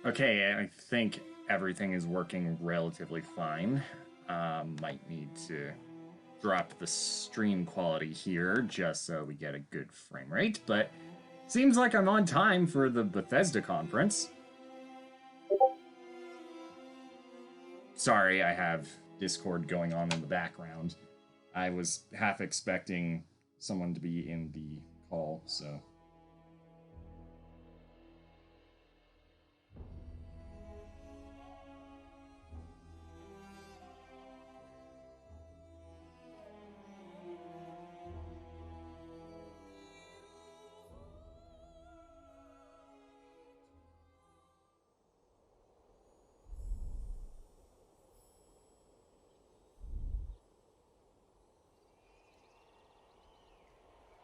Okay, I think everything is working relatively fine. Might need to drop the stream quality here just so we get a good frame rate, but seems like I'm on time for the Bethesda conference. Sorry, I have Discord going on in the background. I was half expecting someone to be in the call, so...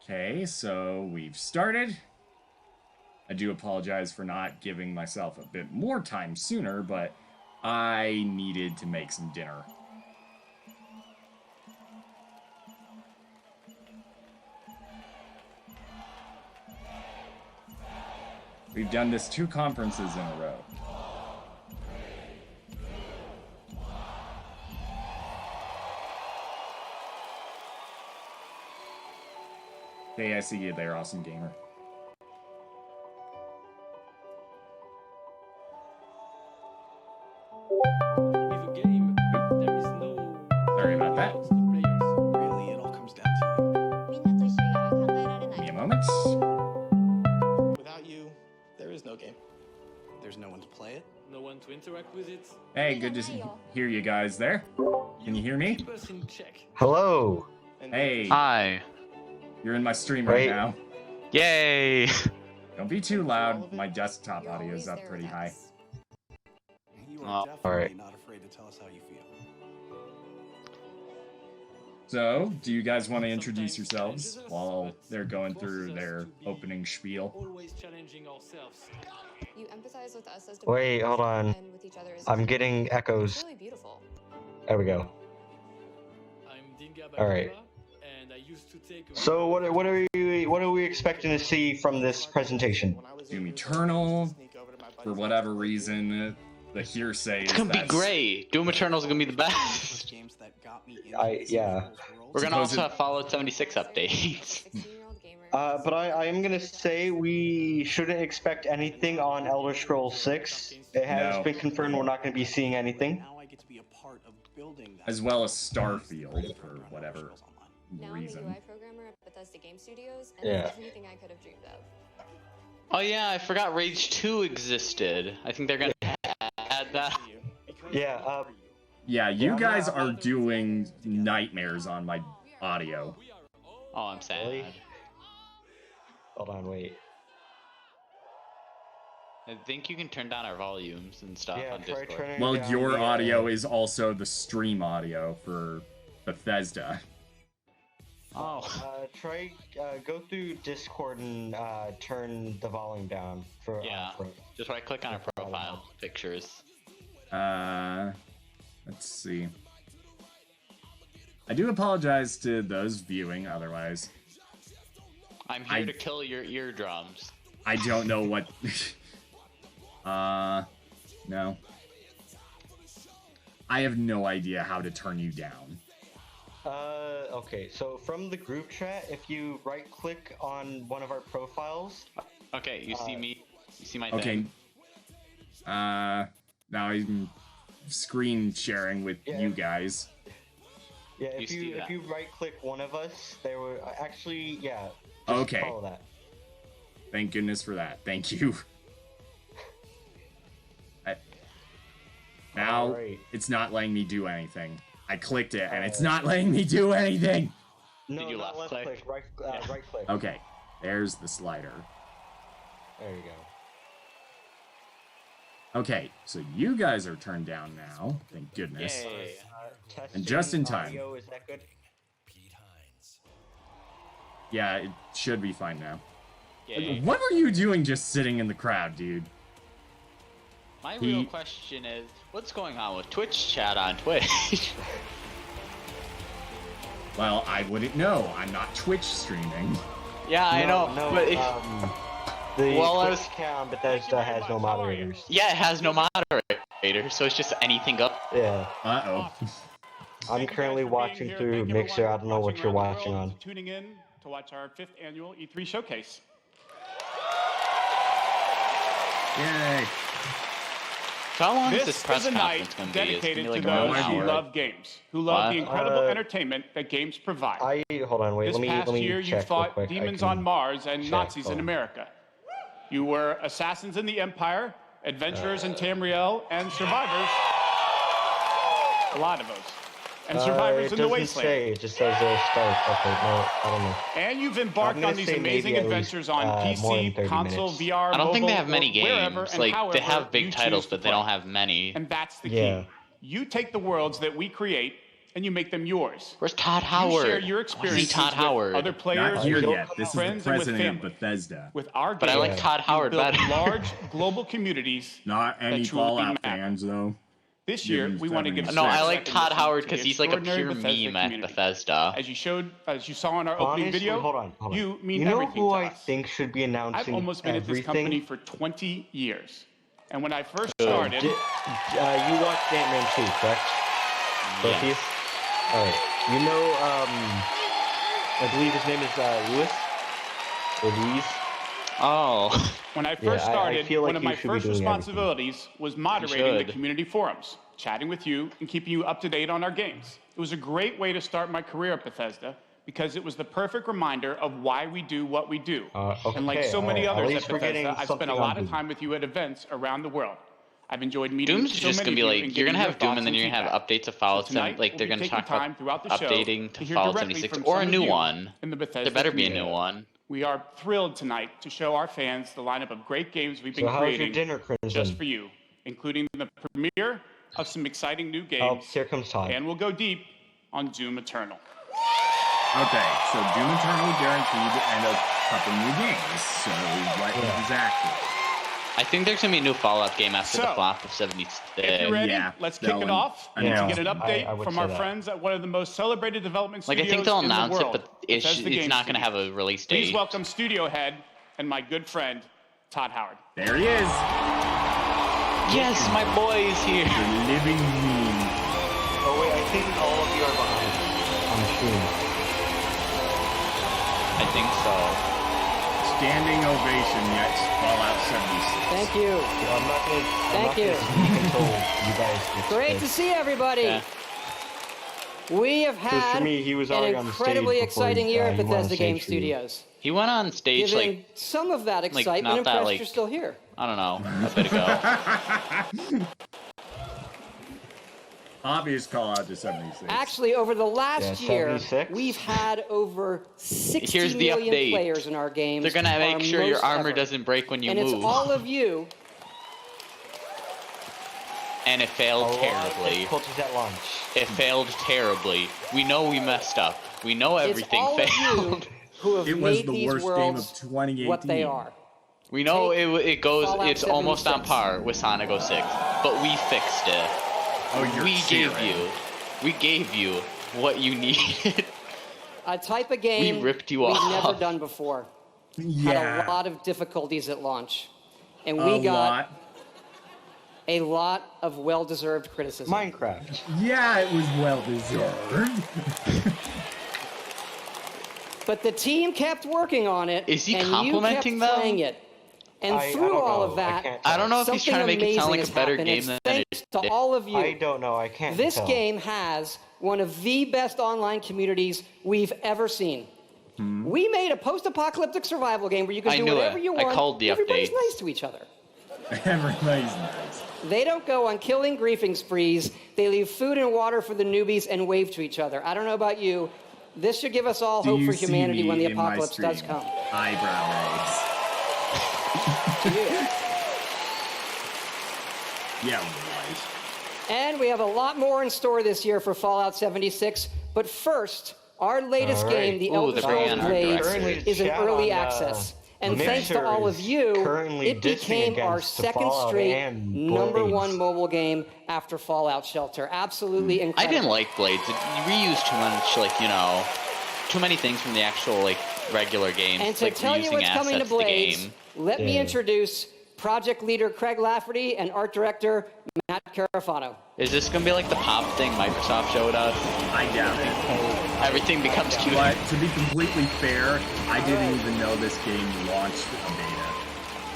Okay, so we've started. I do apologize for not giving myself a bit more time sooner, but I needed to make some dinner. We've done this 2 conferences in a row. Hey, I see you there, awesome gamer. With a game, there is no... Sorry about that. The players. Really, it all comes down to Give me a moment. you. Without you, there is no game. There's no one to play it. No one to interact with it. Hey, good to hear you guys there. Can you hear me? Keep us in check. Hello. And Hey, Hi. you're in my stream right Right. now. Yay. Don't be too loud. My desktop audio is up pretty high. you Oh, are definitely alright. not afraid to tell us how you feel. So, do you guys want to introduce yourselves while they're going through their opening spiel? Always challenging ourselves. You empathize with us as Wait, hold on. and with each other as I'm getting It's echoes. really beautiful. There we go. I'm Dinga All right. Bagula, and I used to take a So what are we expecting to see from this presentation? When I was Doom younger, Eternal, I used to sneak over to my For buddy's whatever house. reason, the hearsay It's is gonna be that great. Doom Eternal's gonna be the best. Games that got me into Yeah. this world. We're gonna also Supposed- have Fallout 76 updates. 16-year-old gamer. But I am gonna say we shouldn't expect anything on Elder Scrolls 6. It has No. been confirmed we're not gonna be seeing anything. Now I get to be a part of building that. as well as Starfield, for whatever Now I'm a reason. UI programmer at Bethesda Game Studios, and Yeah. it's anything I could have dreamed of. Oh yeah, I forgot Rage 2 existed. I think they're gonna add that. Yeah, Yeah, you Yeah, guys I'm not- are doing nightmares on my audio. Oh, I'm sad. Really? Hold on, wait. I think you can turn down our volumes and stuff Yeah, on try Discord. turning Well, down your the, audio is also the stream audio for Bethesda. Oh. Try go through Discord and turn the volume down for Yeah. for- Just right click on our profile pictures. Let's see. I do apologize to those viewing, otherwise I'm here I- to kill your eardrums. I don't know what... no. I have no idea how to turn you down. Okay, so from the group chat, if you right click on one of our profiles, Okay, you see me? You see my Okay. thing? Now I'm screen sharing with Yeah. you guys. yeah, You if see you that. if you right click one of us, there were actually yeah. Just Okay. Follow that. Thank goodness for that. Thank you. Now Alright. it's not letting me do anything. I clicked it and it's not letting me do anything. No, Did you not left left click? click, right Yeah. right click. Okay, there's the slider. There you go. Okay, so you guys are turned down now. Thank goodness. Yay. Testing just in time. Audio, is that good? Yeah, it should be fine now. Yay. What were you doing just sitting in the crowd, dude? My He- real question is, what's going on with Twitch chat on Twitch? Well, I wouldn't know. I'm not Twitch streaming. Yeah, I know, No, but if, The Well, I Twitch was- account on Bethesda has no moderators. Yeah, it has no moderator, so it's just anything up. Yeah. Uh-oh. I'm currently watching through Mixer. I don't know what you're watching on. Tuning in to watch our 5th annual E3 showcase. Yay. So how long is This this is press a night conference going to be? It's dedicated going to to be like those 1 who hour. love games, who love the What? incredible entertainment that games provide. Hold on, wait. This past let me year, you check real fought quick. I demons can on Mars and check. Nazis Hold in on. America. You were assassins in the Empire, adventurers in Tamriel, and survivors. A lot of those. And survivors in the It Wasteland. doesn't say. It just says start. Okay, no, I don't know. And you've I'm embarked gonna on these say amazing maybe at least, adventures on more than PC, 30 console, minutes. VR, I don't think they mobile, have many or wherever games. and Like, they however have you big titles, choose to but they don't play. have many. And that's the Yeah. key. You take the worlds that we create and you make them yours. Where's Todd You Howard? share your I wanna see experiences Todd with Howard. other players, Not here with yet. This is the friends, and with president of family. Bethesda. With our But I games, like Todd we've Howard built better. large global communities. Not any that truly Fallout matter. fans, though. This year, Given we want to give 76. No, I a like second Todd listen Howard to because the he's like a extraordinary pure Bethesda meme at community. Bethesda. As you saw in our opening Honestly, video, hold on. you mean You know everything who to I us. think should be announcing I've almost been at this company everything? for 20 years. And when I first Good. started, You watched Ant-Man 2, correct? Both of you? Alright. You know, I believe his name is Louis? Or Louise? Oh. when I Yeah, first I started, feel like one of you my should be first doing responsibilities was moderating the should. community forums, chatting with you, and keeping you up to date on our games. It was a great way to start my career at Bethesda because it was the perfect reminder of why we do what we do. And like so many alright. At others least at we're getting Bethesda, I've spent a something lot on of time with you at events around the world. I've enjoyed meeting Doom's so just many gonna be of you like, and you're getting gonna your have Doom thoughts and then you're gonna have feedback. updates of Fallout So tonight, 7. Like, we'll they're be gonna taking talk time about throughout the show updating to to hear Fallout directly 76 from or a some of new you one. in the Bethesda There better be a community. new one. We are thrilled tonight to show our fans the lineup of great games we've been So how's your creating dinner, Crimson? just for you, including the premiere of some exciting new Oh, games, here comes Todd. and we'll go deep on Doom Eternal. Okay, so Doom Eternal guaranteed and a couple new games. So what exactly? I think there's gonna be a new Fallout game after the So, flop of 76. If you're ready, yeah, let's that kick it one- off I and know. get an update I would from say our that. friends at one of the most celebrated development Like, studios I think they'll in the announce it, world, but it's Bethesda Game not gonna have Studios. a release Please date. welcome studio head and my good friend, Todd Howard. There he is. Yes, my boy is here. The living meme. Oh wait, I think all of you are behind on the stream. I think so. Standing ovation, yet Fallout 76. Thank you. So I'm not gonna speak until you guys get Great to see everybody. Yeah. We have for had me, he was an already on the stage incredibly before exciting he- year at he went on Bethesda Game stage for you. Studios. He went on stage Given like, some of that like, excitement, not and that, impressed like- you're still here. I don't know, a bit ago. Obvious call out to 76. Actually, over the last Yeah, year, 76. we've had over 60 Here's the million update. players in our games. They're gonna our make sure your most armor ever. doesn't break when you and move. it's all of you. And it failed A lot of terribly. difficulties at launch. It failed terribly. We know we messed up. We know everything it's all of failed. you who have It was made the these worst game of worlds 2018. what they are. We know Take it goes. Fallout It's almost on 76. par with Sonic 06, but we fixed it. Oh, you're We cheering. gave you what you needed. A type of game ripped you we've off. never done before. Had Yeah. a lot of difficulties at launch. And A we got lot. a lot of well-deserved criticism. Minecraft. Yeah, it was well deserved. But the team kept working on it. Is he and complimenting you them? kept playing it. And I through don't all know. of that, I don't know if he's something trying to make it sound amazing like a has better happened. game It's than thanks it to did. all of you. I don't know. I can't This tell. game has one of the best online communities we've ever seen. We made a post-apocalyptic survival game where you can I do knew whatever it. you I want. called the Everybody's updates. nice to each other. Everybody's nice. They don't go on killing griefing sprees. They leave food and water for the newbies and wave to each other. I don't know about you. This should give us all Do hope you for see humanity me when the in my apocalypse does stream? come. Eyebrow raise. To you. Yeah, right. And we have a lot more in store this year for Fallout 76. But first, our latest All right. game, The Ooh, Elder they're bringing Scrolls on Blades, Currently, is in chat early on, access. And Mixer thanks to all of is you, currently it became dissing our against second Fallout straight and number Blades. one mobile game after Fallout Shelter. Absolutely I incredible. didn't like Blades. It reused too much, like, you know, too many things from the actual, like, regular games. And to like tell you reusing what's coming to assets of the Blades, game. let me introduce project leader Craig Lafferty and art director Matt Carafano. Is this gonna be like the pop thing Microsoft showed us? I doubt it. Everything becomes cute. But to be completely fair, I didn't even know this game launched a beta.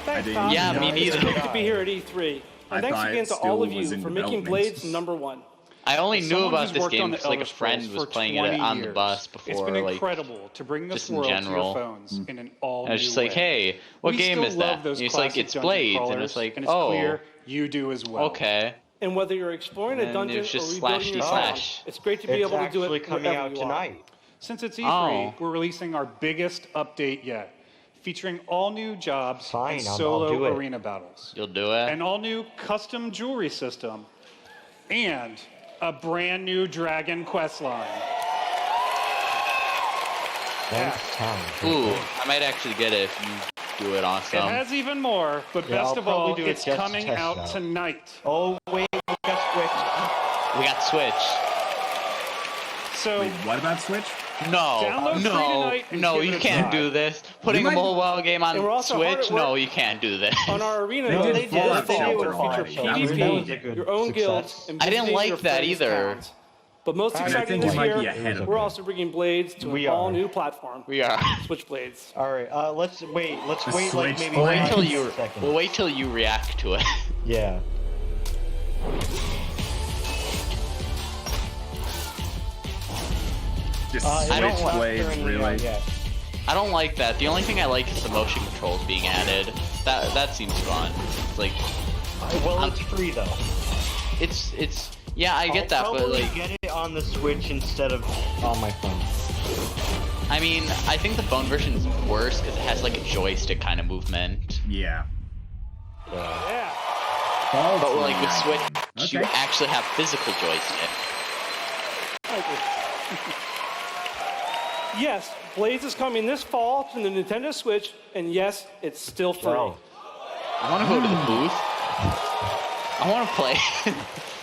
Thanks, Tom. Yeah, me It's neither. great to be here at E3. And thanks again to all of you for making Blades #1. I only knew Someone about who's this worked game on the because like a Elder friend Scrolls was for playing it 20 on the years. bus before. It's been like, incredible to bring this just in world to general. your phones in an all-new I was just like, way. hey, what We game still is love that? those And it's like, classic it's dungeon Blades, and crawlers, it's like, and it's oh, clear you do as well. okay. And whether you're exploring a And dungeon it's just or rebuilding your slash. town, it's great to be able to do it coming wherever out you are. tonight. Since it's E3, Oh. we're releasing our biggest update yet, featuring all new jobs Fine, and I'll do solo it. arena battles, You'll do it. an all-new custom jewelry system, and a brand new dragon quest line. Thanks, Tom. Ooh, I might actually get it if you do it It awesome. has even more, but Yeah, best I'll of all, probably do it it's just to coming test out it out. tonight. Oh, wait, we got Switch. We got Switch. So Wait, what about Switch? No, Download free no, tonight and no, give you it a can't try. do this. Putting You a might- mobile game on And we're also hard Switch? at work No, you can't do this. On our arena, They though, did they Fallout did Shelter will feature already. That was PvP, amazing. your own guilds, success. and I didn't visiting like your that friends' either. towns. But most And I exciting think this you might be year, ahead of we're it. also bringing Blades to We an are. all-new platform, We are. Switchblades. All right, let's wait like Switch maybe Blades. Wait till 5 you. seconds. We'll wait till you react to it. Yeah. Just I don't Switch want Blades, really? Yeah. I don't like that. The only thing I like is the motion controls being added. That seems fun. It's like Well, it's free though. it's yeah, I get that, I'll but probably like get it on the Switch instead of on my phone. I mean, I think the phone version is worse because it has like a joystick kind of movement. Yeah. Yeah. But like with Switch, you Okay. actually have physical joystick. Yes, Blades is coming this fall to the Nintendo Switch, and yes, it's still free. Oh. I want to go to the booth. I want to play.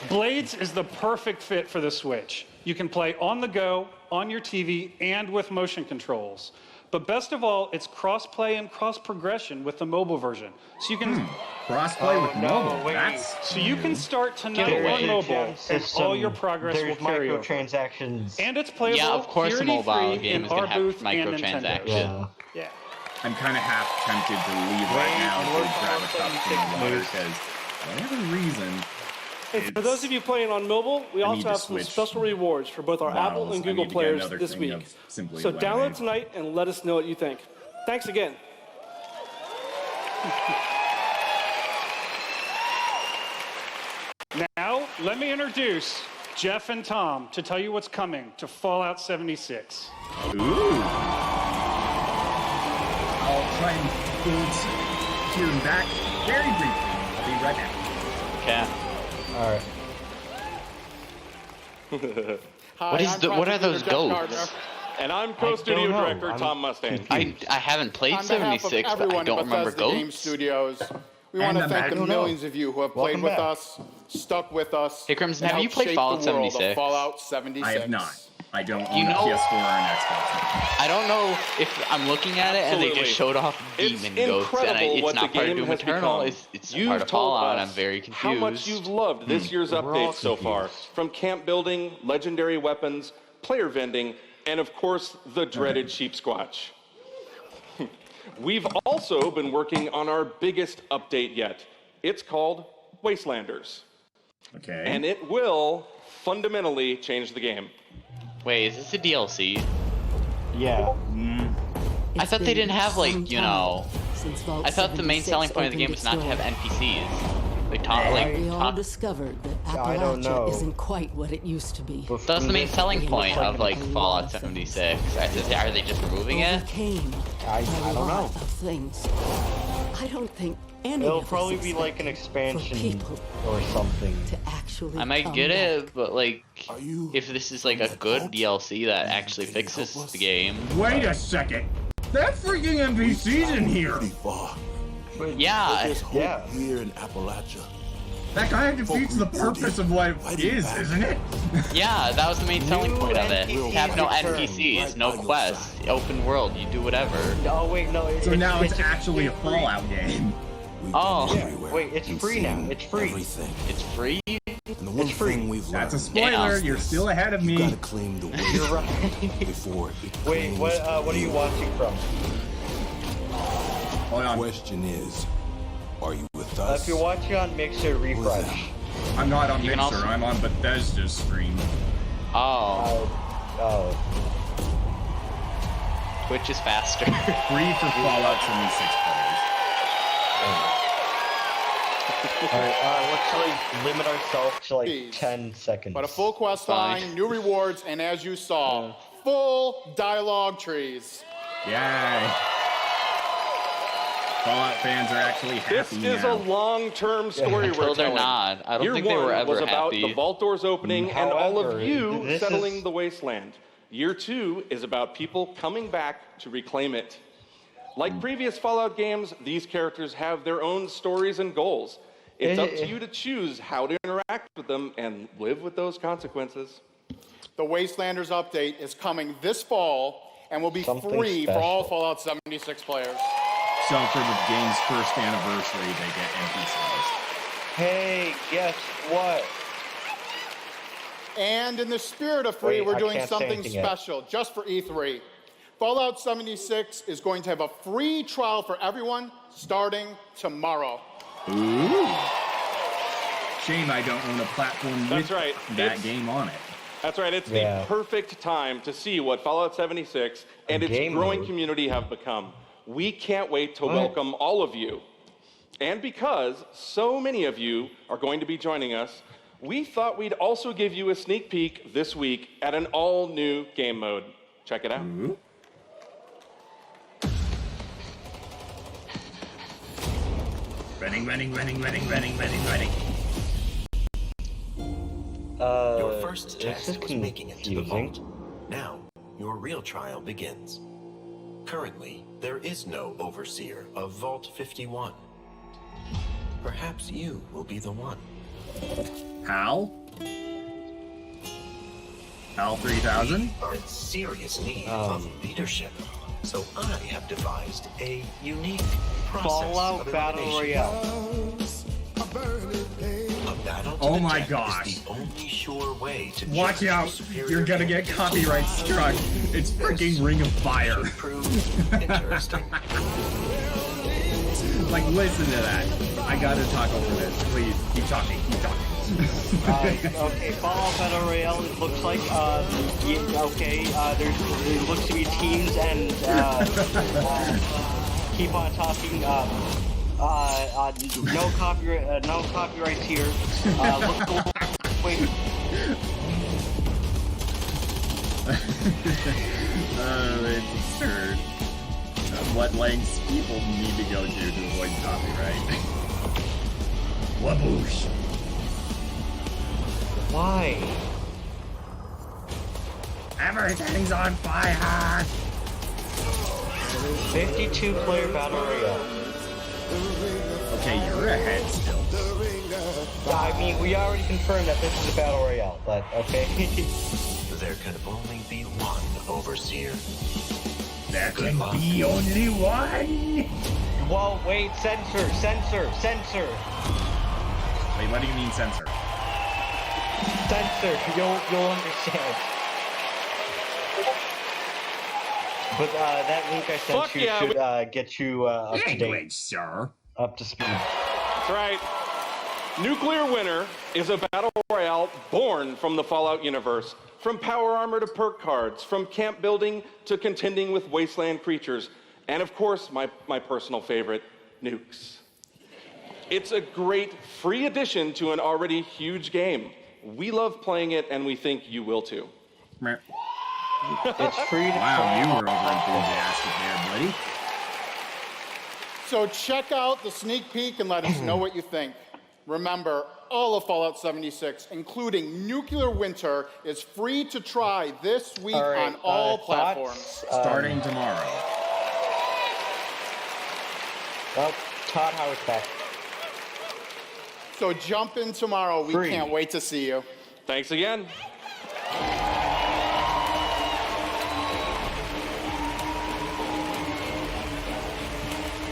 Blades is the perfect fit for the Switch. You can play on the go, on your TV, and with motion controls. But best of all, it's cross-play and cross-progression with the mobile version. So you can Crossplay with no, mobile. wait. That's so you can start tonight Get away. on mobile, and System, all your progress will there's carry over. microtransactions. And it's playable Yeah, of course here a at mobile E3 game in is gonna our have booth and Nintendo. microtransactions. Yeah. Yeah. I'm kind of half tempted to leave right Wait, now we're to grab a cup talking of water moves. because whatever reason, And for those of you playing on mobile, we I also need to have some switch special rewards for both our Apple models. and I Google need to get players another this thing week. of Simply So Lemonade. download tonight and let us know what you think. Thanks again. Now, let me introduce Jeff and Tom to tell you what's coming to Fallout 76. Ooh. I'll try and boot here and back very briefly. I'll be right back. Okay. All right. What is the? What are those ghosts? And I'm I co-studio don't know. director I'm Tom Mustang. I haven't played On behalf of 76, but I everyone don't at remember Bethesda Game ghosts. Studios, we want to And thank I the don't know. millions of you who have played Welcome with back. us, stuck with us. Hey, Crimson, and have you helped played shape Fallout the world of 76? Fallout 76. I have not. I don't own You a know- PS4 or an Xbox. I don't know if I'm looking at it and they Absolutely. just showed off It's demon ghosts, and incredible it's what not the part of game Doom has Eternal. become. It's You've part of told Fallout, and us I'm very confused. How much you've loved this year's We're all update so far. confused. From camp building, legendary weapons, player vending, and of course, the dreaded sheep squatch. We've also been working on our biggest update yet. It's called Wastelanders. Okay. And it will fundamentally change the game. Wait, is this a DLC? Yeah. I thought they didn't have, like, you know... I thought the main selling point of the game was not to have NPCs. They talk, like... We all talk, discovered that I don't know. Appalachia isn't quite what it used to be. that's the main selling Yeah, point of, like, a lot Fallout of 76. Are they just removing it? Overcame I a don't know. lot of things. I don't think any It'll of us probably be like an expected expansion for people or something. to actually I might come get back. it, but, like, if this is, like, a good DLC that actually fixes the game... Wait a second. That freaking NPC's in here. Yeah, Yeah. Here in Appalachia. That kind of defeats the purpose of what it is, isn't it? Yeah, that was the main selling point of it. NPCs Have no return. NPCs, no quests, open world, you do whatever. Oh wait, no. So now it's actually a Fallout game. Oh, Wait, it's free now. It's free. it's free? It's free. That's a spoiler. Damn. You're still ahead of me. claim the You're right. before it Wait, what are you watching from? Hold on. Question is, are you with If us? you're watching on Mixer, refresh. I'm not on You can Mixer. also- I'm on Bethesda's stream. Oh, Oh. Twitch is faster. Free for Fallout 76 players. Alright, let's like limit ourselves to like Please. 10 seconds. But a full quest Fine. line, new rewards, and as you saw, full dialogue trees. Yay. Fallout fans are actually This happy is now. a long-term story Until we're they're telling. not. I don't Year think they were one ever was about happy. the vault doors opening and all However, of you this settling is- the wasteland. Year 2 is about people coming back to reclaim it. Like previous Fallout games, these characters have their own stories and goals. It's up to you to choose how to interact with them and live with those consequences. The Wastelanders update is coming this fall and will be Something free for all special. Fallout 76 players. So for the game's first anniversary, they get NPCs. Hey, guess what? And in the spirit of free, Wait, we're I doing can't say something anything yet. special just for E3. Fallout 76 is going to have a free trial for everyone starting tomorrow. Ooh. Shame I don't own a platform That's with right. that It's- game on it. That's right, it's Yeah. the perfect time to see what Fallout 76 and its Game growing mode. community have become. We can't wait to welcome all of you. And because so many of you are going to be joining us, we thought we'd also give you a sneak peek this week at an all-new game mode. Check it out. Ooh. Running. Your first this test is was making it to the confusing. vault. Now, your real trial begins. Currently, there is no overseer of Vault 51. Perhaps you will be the one. Hal? Hal 3000? Are in serious need Um. of leadership. So I have devised a unique process Fallout of Battle elimination. Royale. A battle to Oh the my death gosh. is the only sure way to Watch judge out! the superior You're gonna get game. copyright struck. It's freaking Ring of Fire. Proved interesting. Like, listen to that. I gotta talk over this. Please, keep talking. Okay, Fallout Battle Royale, it looks like, it looks to be teams and, keep on talking, no copyrights here. Wait. It's absurd. What lengths people need to go to avoid copyright. Waboosh. Why? Everything's on fire! 52-player Battle Royale. Okay, you're ahead still. I mean, we already confirmed that this is a Battle Royale, but okay. There can only be one overseer. There can be only one! Whoa, wait, censor. Wait, what do you mean censor? Censor, you'll understand. But that link I sent Fuck you yeah, should get you up to date, Language, sir. up to speed. That's right. Nuclear Winter is a battle royale born from the Fallout universe. From power armor to perk cards, from camp building to contending with wasteland creatures, and of course, my personal favorite, nukes. It's a great free addition to an already huge game. We love playing it, and we think you will too. Meh. It's free to Wow, try. you were over enthusiastic there, buddy. So check out the sneak peek and let us know what you think. Remember, all of Fallout 76, including Nuclear Winter, is free to try this week on all platforms. Starting tomorrow. Well, Todd Howard's back. So jump in tomorrow. We can't wait to see you. Thanks again.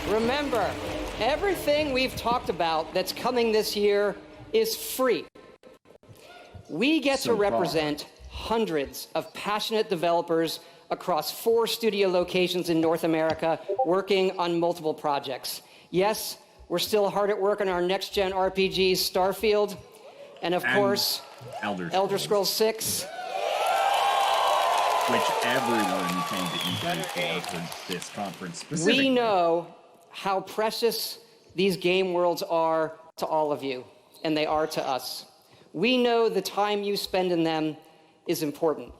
Remember, everything we've talked about that's coming this year is free. We get to represent hundreds of passionate developers across 4 studio locations in North America working on multiple projects. Yes, we're still hard at work on our next-gen RPG, Starfield, and of course, Elder Scrolls 6. Which everyone came to E3 for this conference specifically. We know how precious these game worlds are to all of you, and they are to us. We know the time you spend in them is important.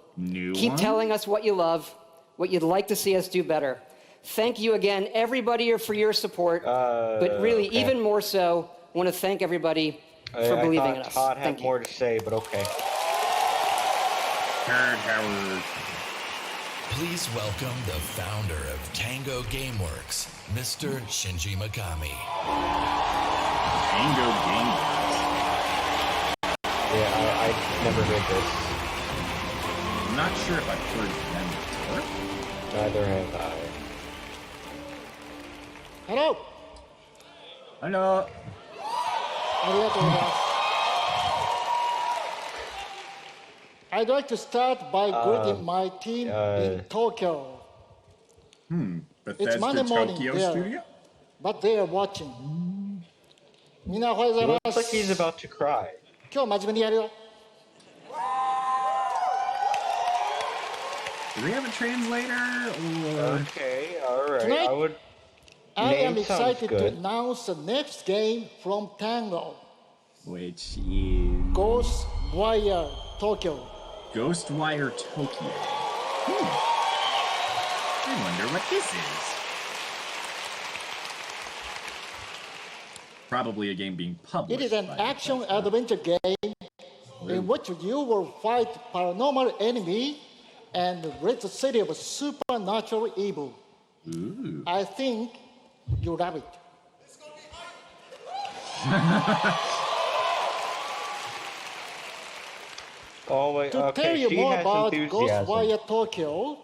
Keep telling us what you love, what you'd like to see us do better. Thank you again, everybody, for your support, but really, even more so, want to thank everybody for believing in us. Todd had more to say, but okay. Howard. Please welcome the founder of Tango Gameworks, Mr. Shinji Mikami. Tango Gameworks. Yeah, I never heard this. I'm not sure if I've heard them before. Neither have I. Hello. Hello. I'd like to start by greeting my team in Tokyo. Bethesda It's Monday morning Tokyo there, Studio? but they are watching. He looks like he's about to cry. 今日真面目にやるよ。 Do we have a translator? Or... Okay, alright. Tonight, I am Name sounds excited to good. announce the next game from Tango, Which is... Ghostwire Tokyo. Ghostwire Tokyo. I wonder what this is. Probably a game being published. It is an action-adventure game in which you will fight paranormal enemy and rid the city of supernatural evil. Ooh. I think you love it. Oh wait, To okay, tell you she more has about enthusiasm. Ghostwire Tokyo,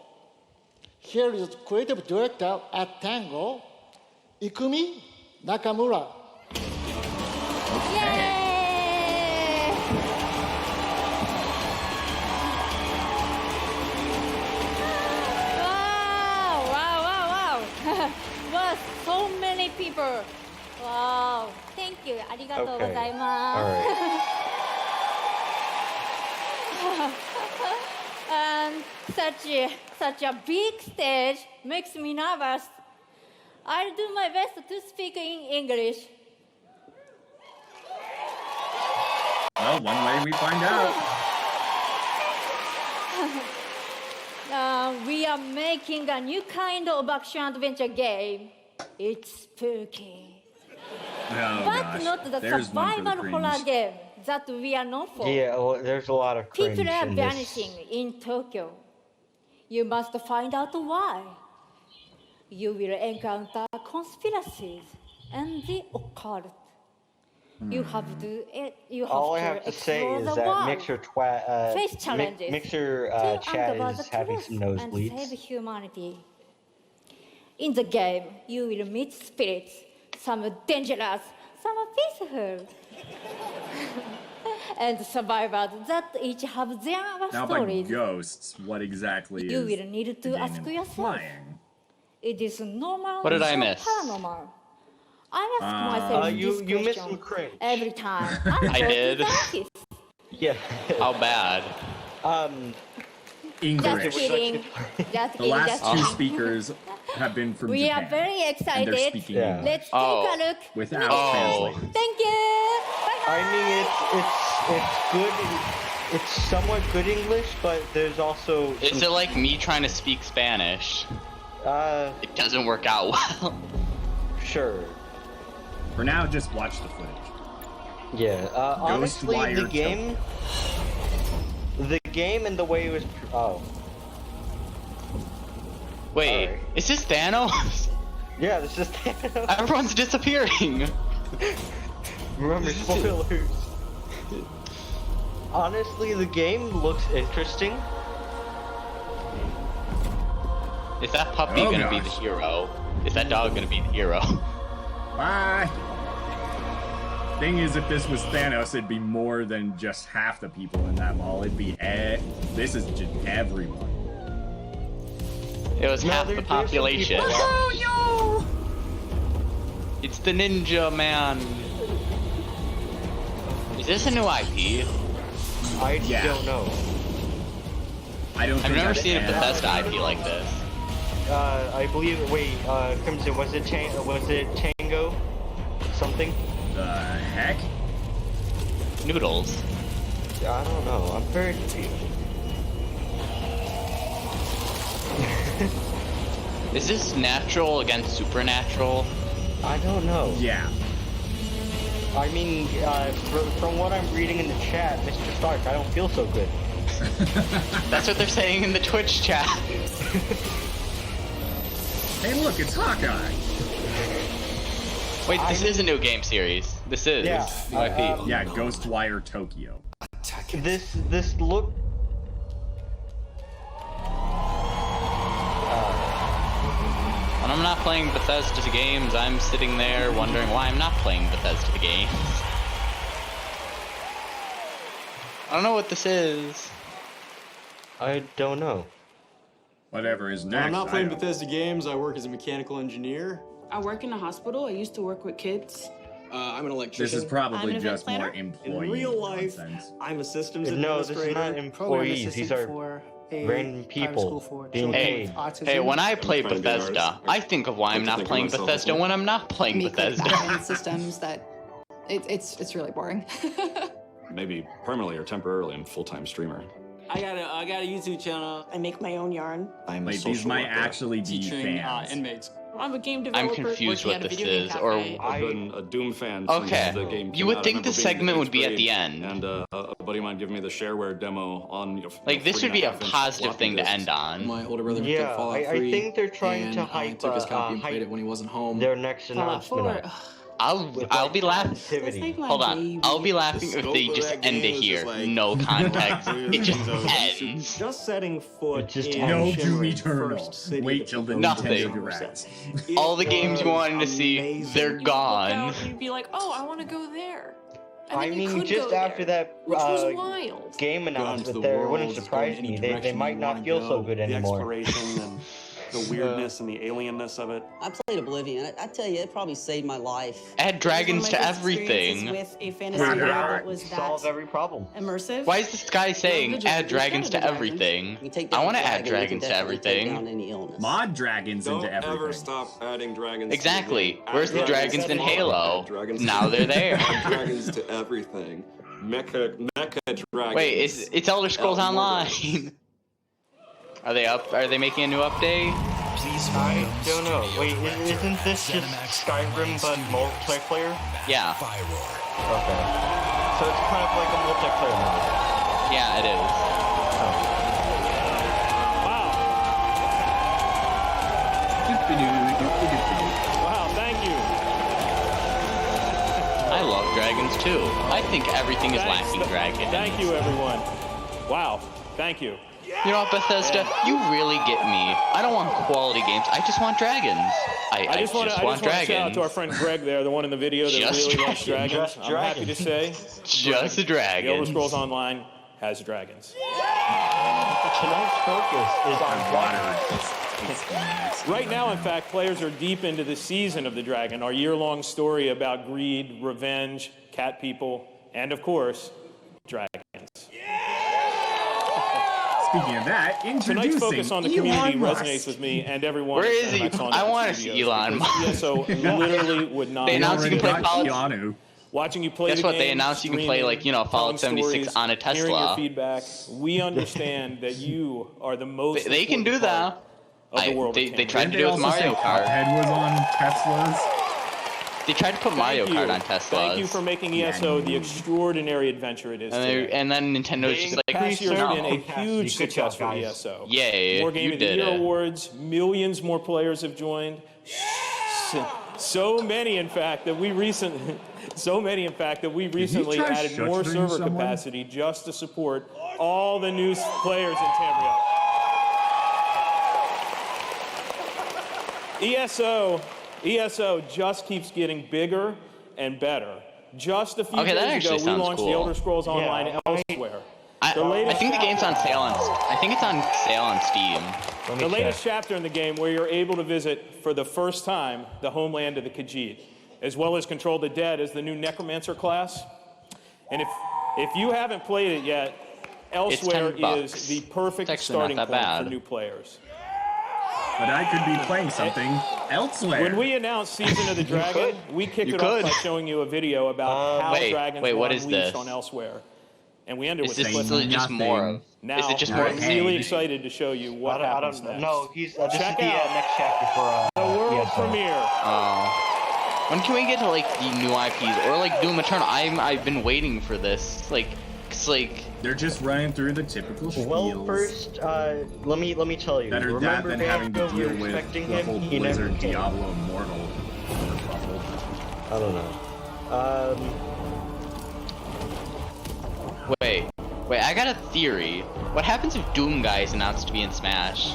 here is creative director at Tango, Ikumi Nakamura. Wow. Wow, so many people. Wow. Thank you. ありがとうございます。And such a big stage makes me nervous. I'll do my best to speak in English. Well, one way we find out. We are making a new kind of action-adventure game. It's spooky. Oh, But gosh. not the There's one for the survival horror cringe. game that we are known for. Yeah, well, there's a lot of cringe People are in vanishing this. in Tokyo. You must find out why. You will encounter conspiracies and the occult. You have to All I have to say explore is the that world. Face Face challenges. Mixer to Chat uncover is the having truth some and nosebleeds. save humanity. In the game, you will meet spirits, some dangerous, some peaceful, and survivors that each have their Now, by stories. ghosts, what exactly You is will need the to game ask yourself. implying? It is normal What did I or miss? paranormal? I ask myself you this missed question some cringe. every time. I did. Yeah. How bad? English. Just kidding. Just The kidding. last Just two kidding. speakers have been from We Japan. are very And excited. they're speaking English. Let's take a look. Without Oh. translating. Thank you. I mean, it's good. It's somewhat good English, but there's also. Is it like me trying to speak Spanish? It doesn't work out well. Sure. For now, just watch the footage. Yeah. Honestly, Ghostwire the game and the way it was. Oh. Wait, is this Thanos? Yeah, this is Thanos. Everyone's disappearing. Remember, spoilers. Honestly, the game looks interesting. Is that puppy gonna be the hero? Is that dog gonna be the hero? Bye. Thing is, if this was Thanos, it'd be more than just half the people in that mall. It'd be this is just everyone. It was half the population. Oh, yo! It's the Ninja Man. Is this a new IP? I don't know. I've never seen a Bethesda IP like this. I believe. Wait, Crimson, was it Tango? Something? The heck? Noodles. I don't know. I'm very confused. Is this natural against supernatural? I don't know. Yeah. I mean, from what I'm reading in the chat, Mr. Stark, I don't feel so good. That's what they're saying in the Twitch chat. Hey, look, it's Hawkeye. Wait, this is a new game series. This is new IP. Yeah, Ghostwire Tokyo. This look. When I'm not playing Bethesda games, I'm sitting there wondering why I'm not playing Bethesda games. I don't know what this is. I don't know. Whatever is No, next. I'm not playing Bethesda games. I work as a mechanical engineer. I work in a hospital. I used to work with kids. I'm an electrician. This is probably an just event more planner. employee In real life, nonsense. I'm a systems No, this administrator. is not employees. These are random people being paid. Hey, when I play Bethesda, I think of why I'm not playing Bethesda when I'm not playing Bethesda. Back-end systems that it's really boring. Maybe permanently or temporarily in full-time streamer. I got a YouTube channel. I make my own yarn. I'm Like, these might actually be teaching fans. inmates. I'm a game developer. I'm confused working what at a this video game is, or cafe. I've been a Doom fan Okay, since the game you came would out. I think remember this being in segment would be at eighth the grade, end. And a buddy of mine giving me the shareware demo on Like, this would be a 3.5-inch positive floppy thing to disks. end on. My older brother played Yeah, Fallout 3. I think they're trying and to I hype, took his copy and hype played it when he wasn't home. their next Fallout announcement. 4. I'll be laughing. Positivity. Hold on. I'll be laughing if they just end it here. No context. It just ends. Just setting foot just in No Doom Shimmering's Eternal. first city Wait till the Nothing. Nintendo Directs. All the games you wanted to see, they're You'd gone. look out and you'd be like, oh, I want to go there. And I then you mean, could just go after there, that which was wild. game into announcement the there, it world, wouldn't just surprise go in any me. They direction might you not wanna feel go. so good The anymore. exploration and the weirdness and the alienness of it. I played Oblivion. I tell you, it probably saved my life. Add dragons to everything. With a fantasy world that was Solve that every problem. immersive. Why is this guy saying Vigil, add there's dragons to gotta be dragons. everything? You take I down want to a add dragon, dragons you to can definitely take everything. down any illness. Mod dragons Don't into everything. ever stop adding dragons. Exactly. To the game. Where's the Add dragons in to Halo? dragons Now they're there. Add dragons to everything. Mecha dragons. Wait, it's Elder Scrolls Add more Online. Are they up? Are they making a new update? Please I welcome don't know. Wait, studio isn't this just Zenimax Skyrim but multiplayer? Yeah. Fireroar. Okay. So it's kind of like a multiplayer mode. Yeah, it is. Wow, thank you. I love dragons too. I think everything is Thanks. lacking dragons. Thank you, everyone. Wow, thank you. You know what, Bethesda? You really get me. I don't want quality games. I just want dragons. I just want to shout out dragons. to our friend Greg there, the one in the video that Just really likes dragons. dragons. I'm happy to say, Just the Elder dragons. Scrolls Online has dragons. Tonight's focus is on water. Right now, in fact, players are deep into the season of the dragon, our year-long story about greed, revenge, cat people, and of course, dragons. Speaking of that, introducing Tonight's focus on the community Elon Musk. resonates with me and everyone. Where is he? that's on I the want to see studios, Elon because Musk. ESO literally would not. They announced you can play Fallout. Keanu. Watching you play Guess the what? game, They announced you can play, like, you know, Fallout telling 76 stories, on a Hearing your Tesla. feedback, we understand that you are the most. They can do important that. part Of the world They of tried to Didn't do it with also say Mario Kart. Cuphead was on Teslas. They tried to put Mario Thank you. Kart on Teslas. Thank you for making ESO the extraordinary adventure it is today. And then Nintendo's just like, Past year has no. been a huge success for ESO. Yay, More Game you of the did Year it. awards, millions more players have joined. So many, in fact, that we recently So many, in fact, that we recently try added more shuttering server someone? capacity just to support all the new players in Tamriel. ESO just keeps getting bigger and better. Just a few Okay, that days actually ago, we sounds launched the cool. Elder Scrolls Online elsewhere. I think the game's on sale on. I think it's on sale on Steam. The latest chapter in the game where you're able to visit for the first time the homeland of the Khajiit, as well as control the dead as the new Necromancer class. And if you haven't played it yet, Elsewhere is the perfect starting point for new players. But I could be playing something elsewhere. When we announced Season of the Dragon, we kicked it off by showing you a video about how dragons were unleashed on Elsewhere. And we ended with this clip. just more of? Now, Is it just we're more? really excited to show you what happens I don't next. know. This is the Check out next chapter for the world ESO. premiere. When can we get to like the new IPs or like Doom Eternal? I've been waiting for this. Like, it's like they're just running through the typical spiels. Well, first, let me tell you. Better that remember than having to deal with expecting the him? whole He never Blizzard came. Diablo Immortal kerfuffle. I don't know. Wait, I got a theory. What happens if Doom Guy is announced to be in Smash?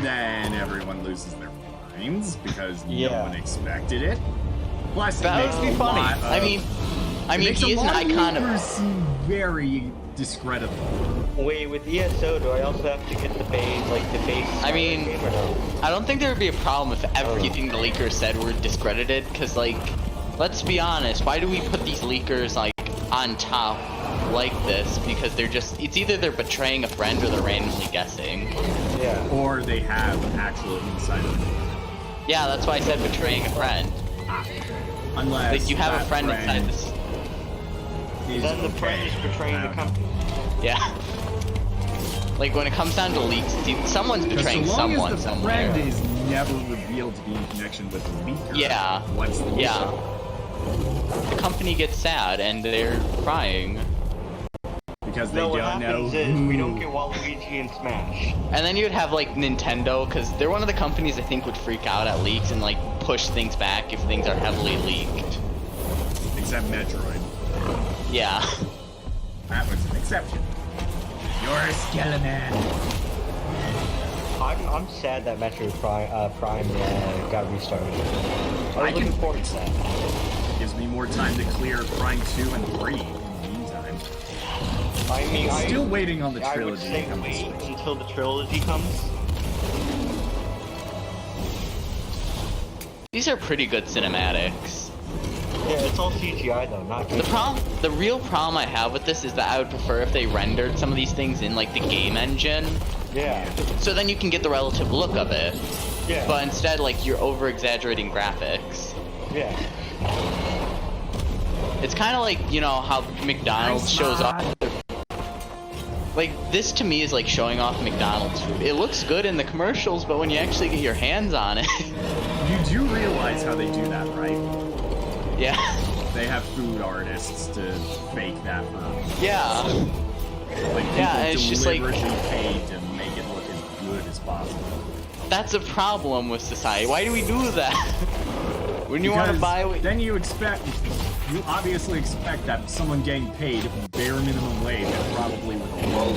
Then everyone loses their minds because no Yeah. one expected it. Plus, That it makes would be a funny. lot of- I mean, it makes he a is an lot icon of- leakers seem very discreditable. Wait, with ESO, do I also have to get the base, I mean, game or no? I don't think there would be a problem if everything the leakers said were discredited. Cause like, let's be honest, why do we put these leakers like on top like this? Because they're just—it's either they're betraying a friend or they're randomly guessing. Yeah. Or they have actual insight of it. Yeah, that's why I said betraying a friend. Unless like you have a that friend inside this. Then the friend is betraying the company. Yeah. Like when it comes down to leaks, someone's betraying so long someone as the somewhere. friend is never revealed to be in connection with the leaker. Yeah. What's the Yeah. The company gets sad and they're crying. Because they No, what don't know happens is we don't get Waluigi in Smash. And then you'd have like Nintendo, because they're one of the companies I think would freak out at leaks and like push things back if things are heavily leaked. Except Metroid. Yeah. That was an exception. You're a skeleton. I'm sad that Metroid Prime got restarted. I'm looking forward to that. Gives me more time to clear Prime 2 and 3 in the meantime. I mean, Still waiting on the I would trilogy. say to come to wait Switch. until the trilogy comes. These are pretty good cinematics. Yeah, it's all CGI though, not good. The real problem I have with this is that I would prefer if they rendered some of these things in like the game engine. Yeah. So then you can get the relative look of it. Yeah. But instead, like, you're over-exaggerating graphics. Yeah. It's kind of like, you know, how McDonald's shows off. Like, this to me is like showing off McDonald's food. It looks good in the commercials, but when you actually get your hands on it. You do realize how they do that, right? Yeah. They have food artists to fake that for. Yeah. Like, Yeah, people and it's just like- deliberately paid to make it look as good as possible. That's a problem with society. Why do we do that? When you want to Because buy... then you obviously expect that someone getting paid bare minimum wage and probably with a low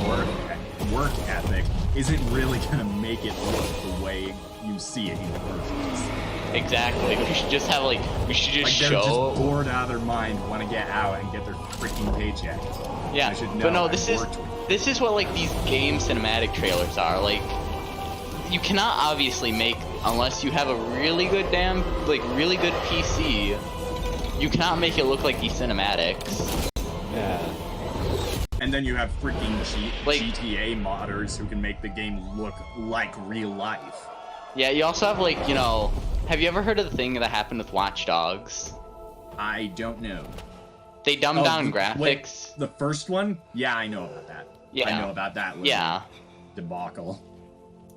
work ethic isn't really gonna make it look the way you see it in commercials. Exactly. We should just have, like, we should just Like they're show... just bored out of their mind, want to get out and get their freaking paycheck. Yeah, I should know but no, I've this worked with is what like these game cinematic trailers are. Like, you cannot obviously make, unless you have a really good really good PC, you cannot make it look like these cinematics. Yeah. And then you have freaking GTA modders who can make the game look like real life. Yeah, you also have like, you know, have you ever heard of the thing that happened with Watch Dogs? I don't know. They dumbed down graphics. Wait, the first one? Yeah, I know about that. Yeah. I know about that. Yeah. Debacle.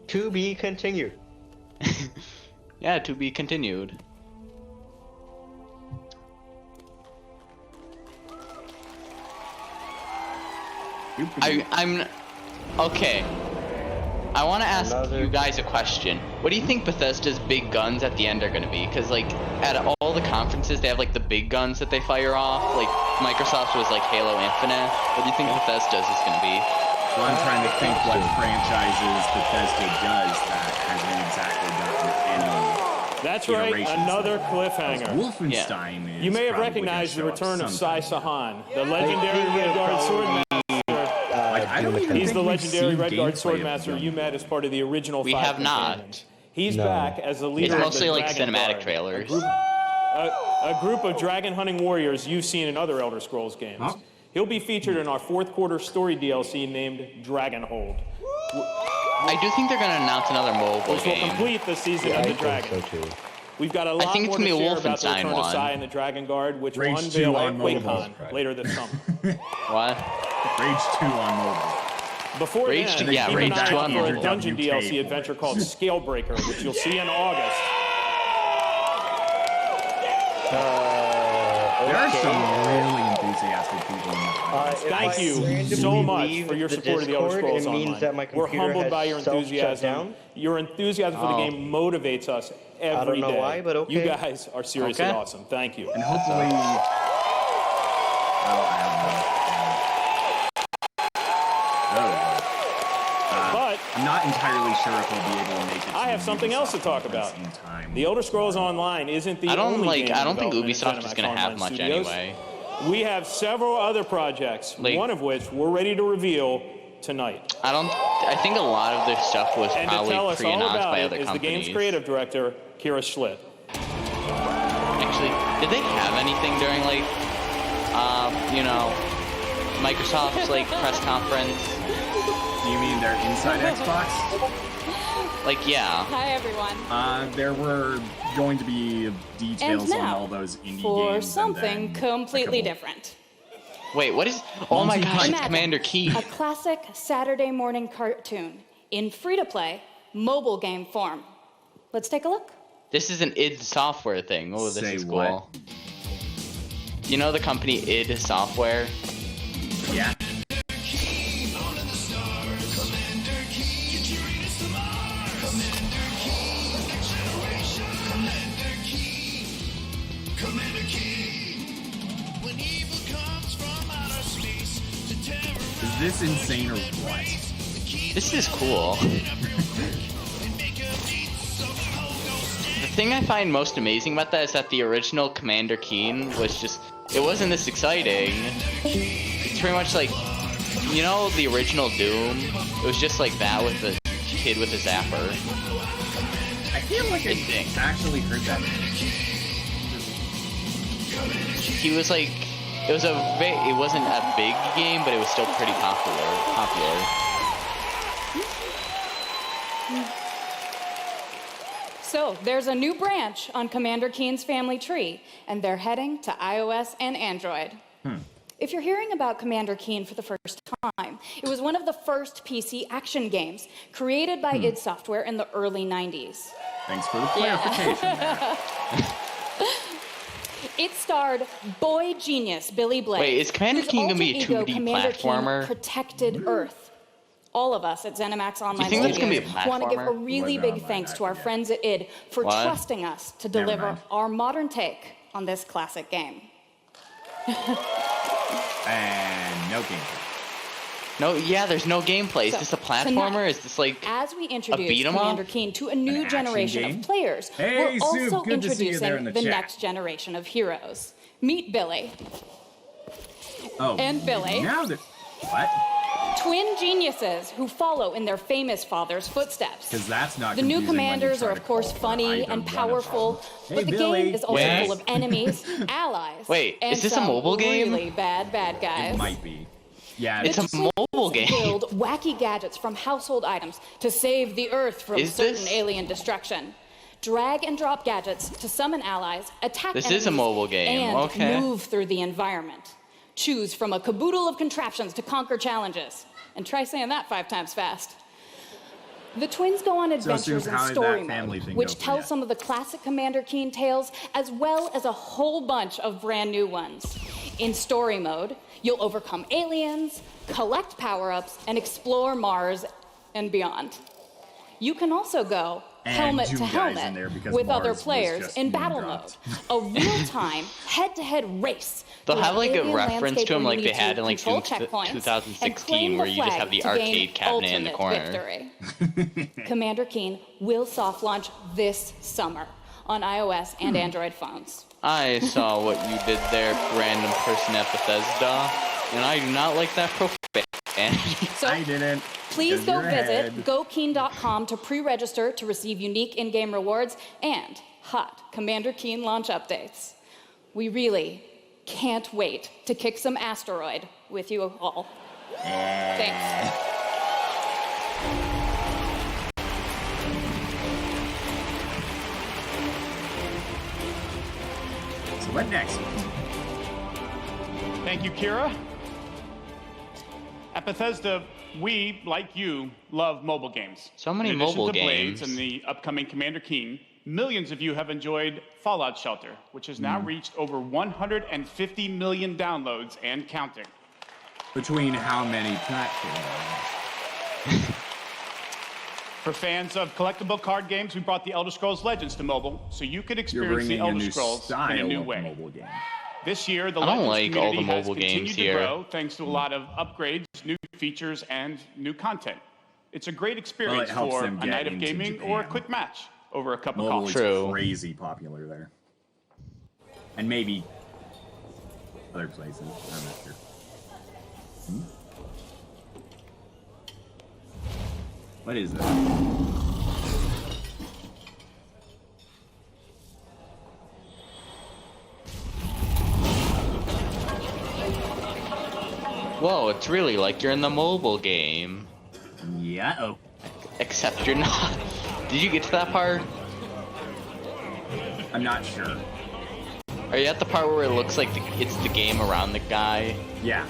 To be continued. Yeah, to be continued. I'm okay. I want to ask you guys a question. What do you think Bethesda's big guns at the end are going to be? Because like at all the conferences, they have like the big guns that they fire off. Like Microsoft was like Halo Infinite. What do you think Bethesda's is going to be? Well, I'm trying to think what franchises Bethesda does that hasn't exactly gotten any. That's right, another cliffhanger. Wolfenstein is You may have probably recognized the gonna show return up of Sai sometime. Sahan, the legendary Red Guard Swordmaster. I don't even He's think the we've legendary seen Red Guard gameplay of Swordmaster you met as part of the original We 5 have not. companions. He's back as the leader It's mostly of the like Dragon cinematic Guard, trailers. A group of dragon hunting warriors you've seen in other Elder Scrolls games. Huh? He'll be featured in our 4th quarter story DLC named Dragonhold, I do think they're going to announce another mobile which will game. complete the season of the Dragon. We've got a lot think it's more to gonna be a share about the Wolfenstein return of one. Sai and the Dragon Guard, which will Rage 2 unveil on at mobile. QuakeCon later this summer. What? Rage 2 on mobile. Before Rage then, 2, yeah, keep Rage an eye 2 out on for a mobile. dungeon WK DLC adventure called Scalebreaker, which you'll see in August. There are some really enthusiastic people in the audience. Thank you so much for your support of the Elder Scrolls Online. We're humbled by your enthusiasm. Your enthusiasm for the game motivates us every day. know why, but okay. You guys are seriously awesome. Thank you. And hopefully, well, I don't know. But I'm not entirely sure if we'll be able to make it. I have something else to talk about. The Elder Scrolls Online isn't the only game I don't think development in Ubisoft is ZeniMax going to have Online much Studios. anyway. We have several other projects, one of which we're ready to reveal tonight. I think a lot of this stuff was And to probably tell us all pre-announced about by it other is the companies. game's creative director, Kira Schlitt. Actually, did they have anything during like, Microsoft's like press conference? You mean their inside Xbox? Like, yeah. Hi, everyone. There were going to be details And on now, all those indie for games. something completely different. Wait, what is? Oh my gosh, it's Imagine Commander Keen. a classic Saturday morning cartoon in free-to-play mobile game form. Let's take a look. This is an id Software thing. Oh, this Say is cool. what? You know the company id Software? Yeah. Is this insane or what? This is cool. The thing I find most amazing about that is that the original Commander Keen was just, it wasn't this exciting. It's pretty much like, you know the original Doom? It was just like that with the kid with the zapper. I feel like I actually heard that. He was like, it wasn't a big game, but it was still pretty popular. So, there's a new branch on Commander Keen's family tree, and they're heading to iOS and Android. If you're hearing about Commander Keen for the first time, it was one of the first PC action games created by id Software in the early 90s. Thanks for the clarification. It starred boy genius Billy Blake. Wait, is Commander whose Keen gonna be a alter ego, 2D Commander Keen, platformer? protected Earth. All of us at ZeniMax Online think there's gonna be a Studios want to give a platformer? really big thanks to our friends at id for What? trusting us to Never deliver mind. our modern take on this classic game. And no gameplay. No, yeah, there's no gameplay. Is So, this a platformer? tonight, Is this like As we introduce beat 'em up? Commander Keen to a new action generation game? of players, Hey, we're Soup, also good to see you there introducing in the the chat. next generation of heroes. Meet Billy. Oh. And Billy. Now that what? Twin geniuses who follow in their famous father's footsteps. Because that's not. The new confusing when you commanders try are, to of course, call for funny either and one of them. powerful, Hey, but the Billy. game is also Wait. full of enemies, allies, Wait, and is this a some mobile game? really bad guys. It might be. Yeah, It's a mobile game. Build wacky gadgets from household items to save the Earth from Is certain this- alien destruction. Drag and drop gadgets to summon allies, attack This enemies, is a mobile game, and okay. move through the environment. Choose from a caboodle of contraptions to conquer challenges. And try saying that 5 times fast. The twins go on adventures Soup, in how did story that family mode, thing which go for tells ya? some of the classic Commander Keen tales, as well as a whole bunch of brand new ones. In story mode, you'll overcome aliens, collect power-ups, and explore Mars and beyond. You can also go And helmet two to guys in helmet there because with Mars other was players just in name battle dropped. mode. A real-time, head-to-head race. They'll through have an like a alien reference landscape to him where like you they need had to in like control Doom checkpoints and 2016 claim where the you just have flag the to gain arcade cabinet in the ultimate corner. victory. Commander Keen will soft launch this summer on iOS and Android phones. I saw what you did there, random person at Bethesda, and I do not like that profanity. So I didn't. Please Because go you're visit ahead. gokeen.com to pre-register to receive unique in-game rewards and hot Commander Keen launch updates. We really can't wait to kick some asteroid with you all. Thanks. So what next? Thank you, Kira. At Bethesda, we, like you, love mobile games. So many In addition mobile to Blades games. and the upcoming Commander Keen, millions of you have enjoyed Fallout Shelter, which has now reached over 150 million downloads and counting. Between how many platforms? For fans of collectible card games, we brought the Elder Scrolls Legends to mobile, so you could You're experience the bringing a Elder new Scrolls in a style new of way. mobile game. This year, the I don't Legends like all the community has mobile games continued to here. grow thanks to a lot of upgrades, new features, and new content. It's a great experience helps for them a get night of into gaming or a Japan. quick match over a cup of Mobile coffee. is crazy popular there. And maybe other places. I'm not sure. What is that? Whoa, it's really like you're in the mobile game. Yeah. Oh. Except you're not. Did you get to that part? I'm not sure. Are you at the part where it looks like it's the game around the guy? Yeah.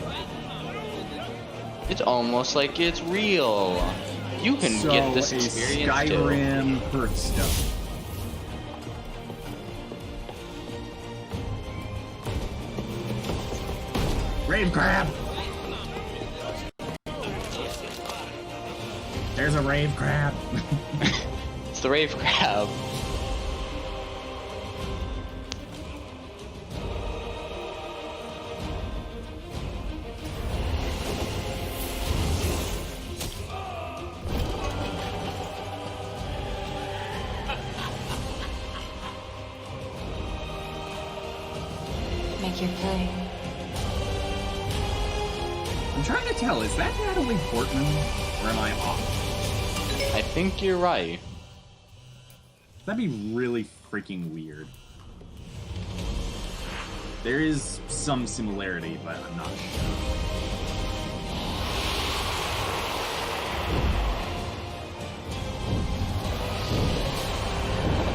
It's almost like it's real. You can So get this a experience too. Skyrim Hearthstone. Rave crab. There's a rave crab. It's the rave crab. Make your play. I'm trying to tell, is that Natalie Portman? Or am I off? I think you're right. That'd be really freaking weird. There is some similarity, but I'm not sure.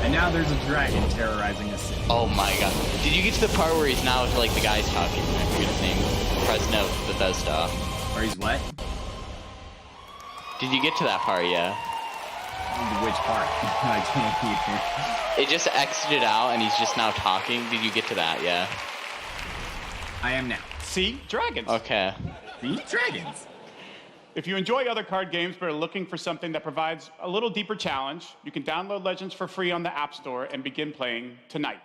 And now there's a dragon terrorizing a city. Oh my god. Did you get to the part where he's now like the guy's talking? I forget his name. President of Bethesda. Or he's what? Did you get to that part yet? Which part? I can't hear. It just exited out and he's just now talking. Did you get to that yet? I am now. See? Dragons. Okay. See? Dragons. If you enjoy other card games but are looking for something that provides a little deeper challenge, you can download Legends for free on the App Store and begin playing tonight.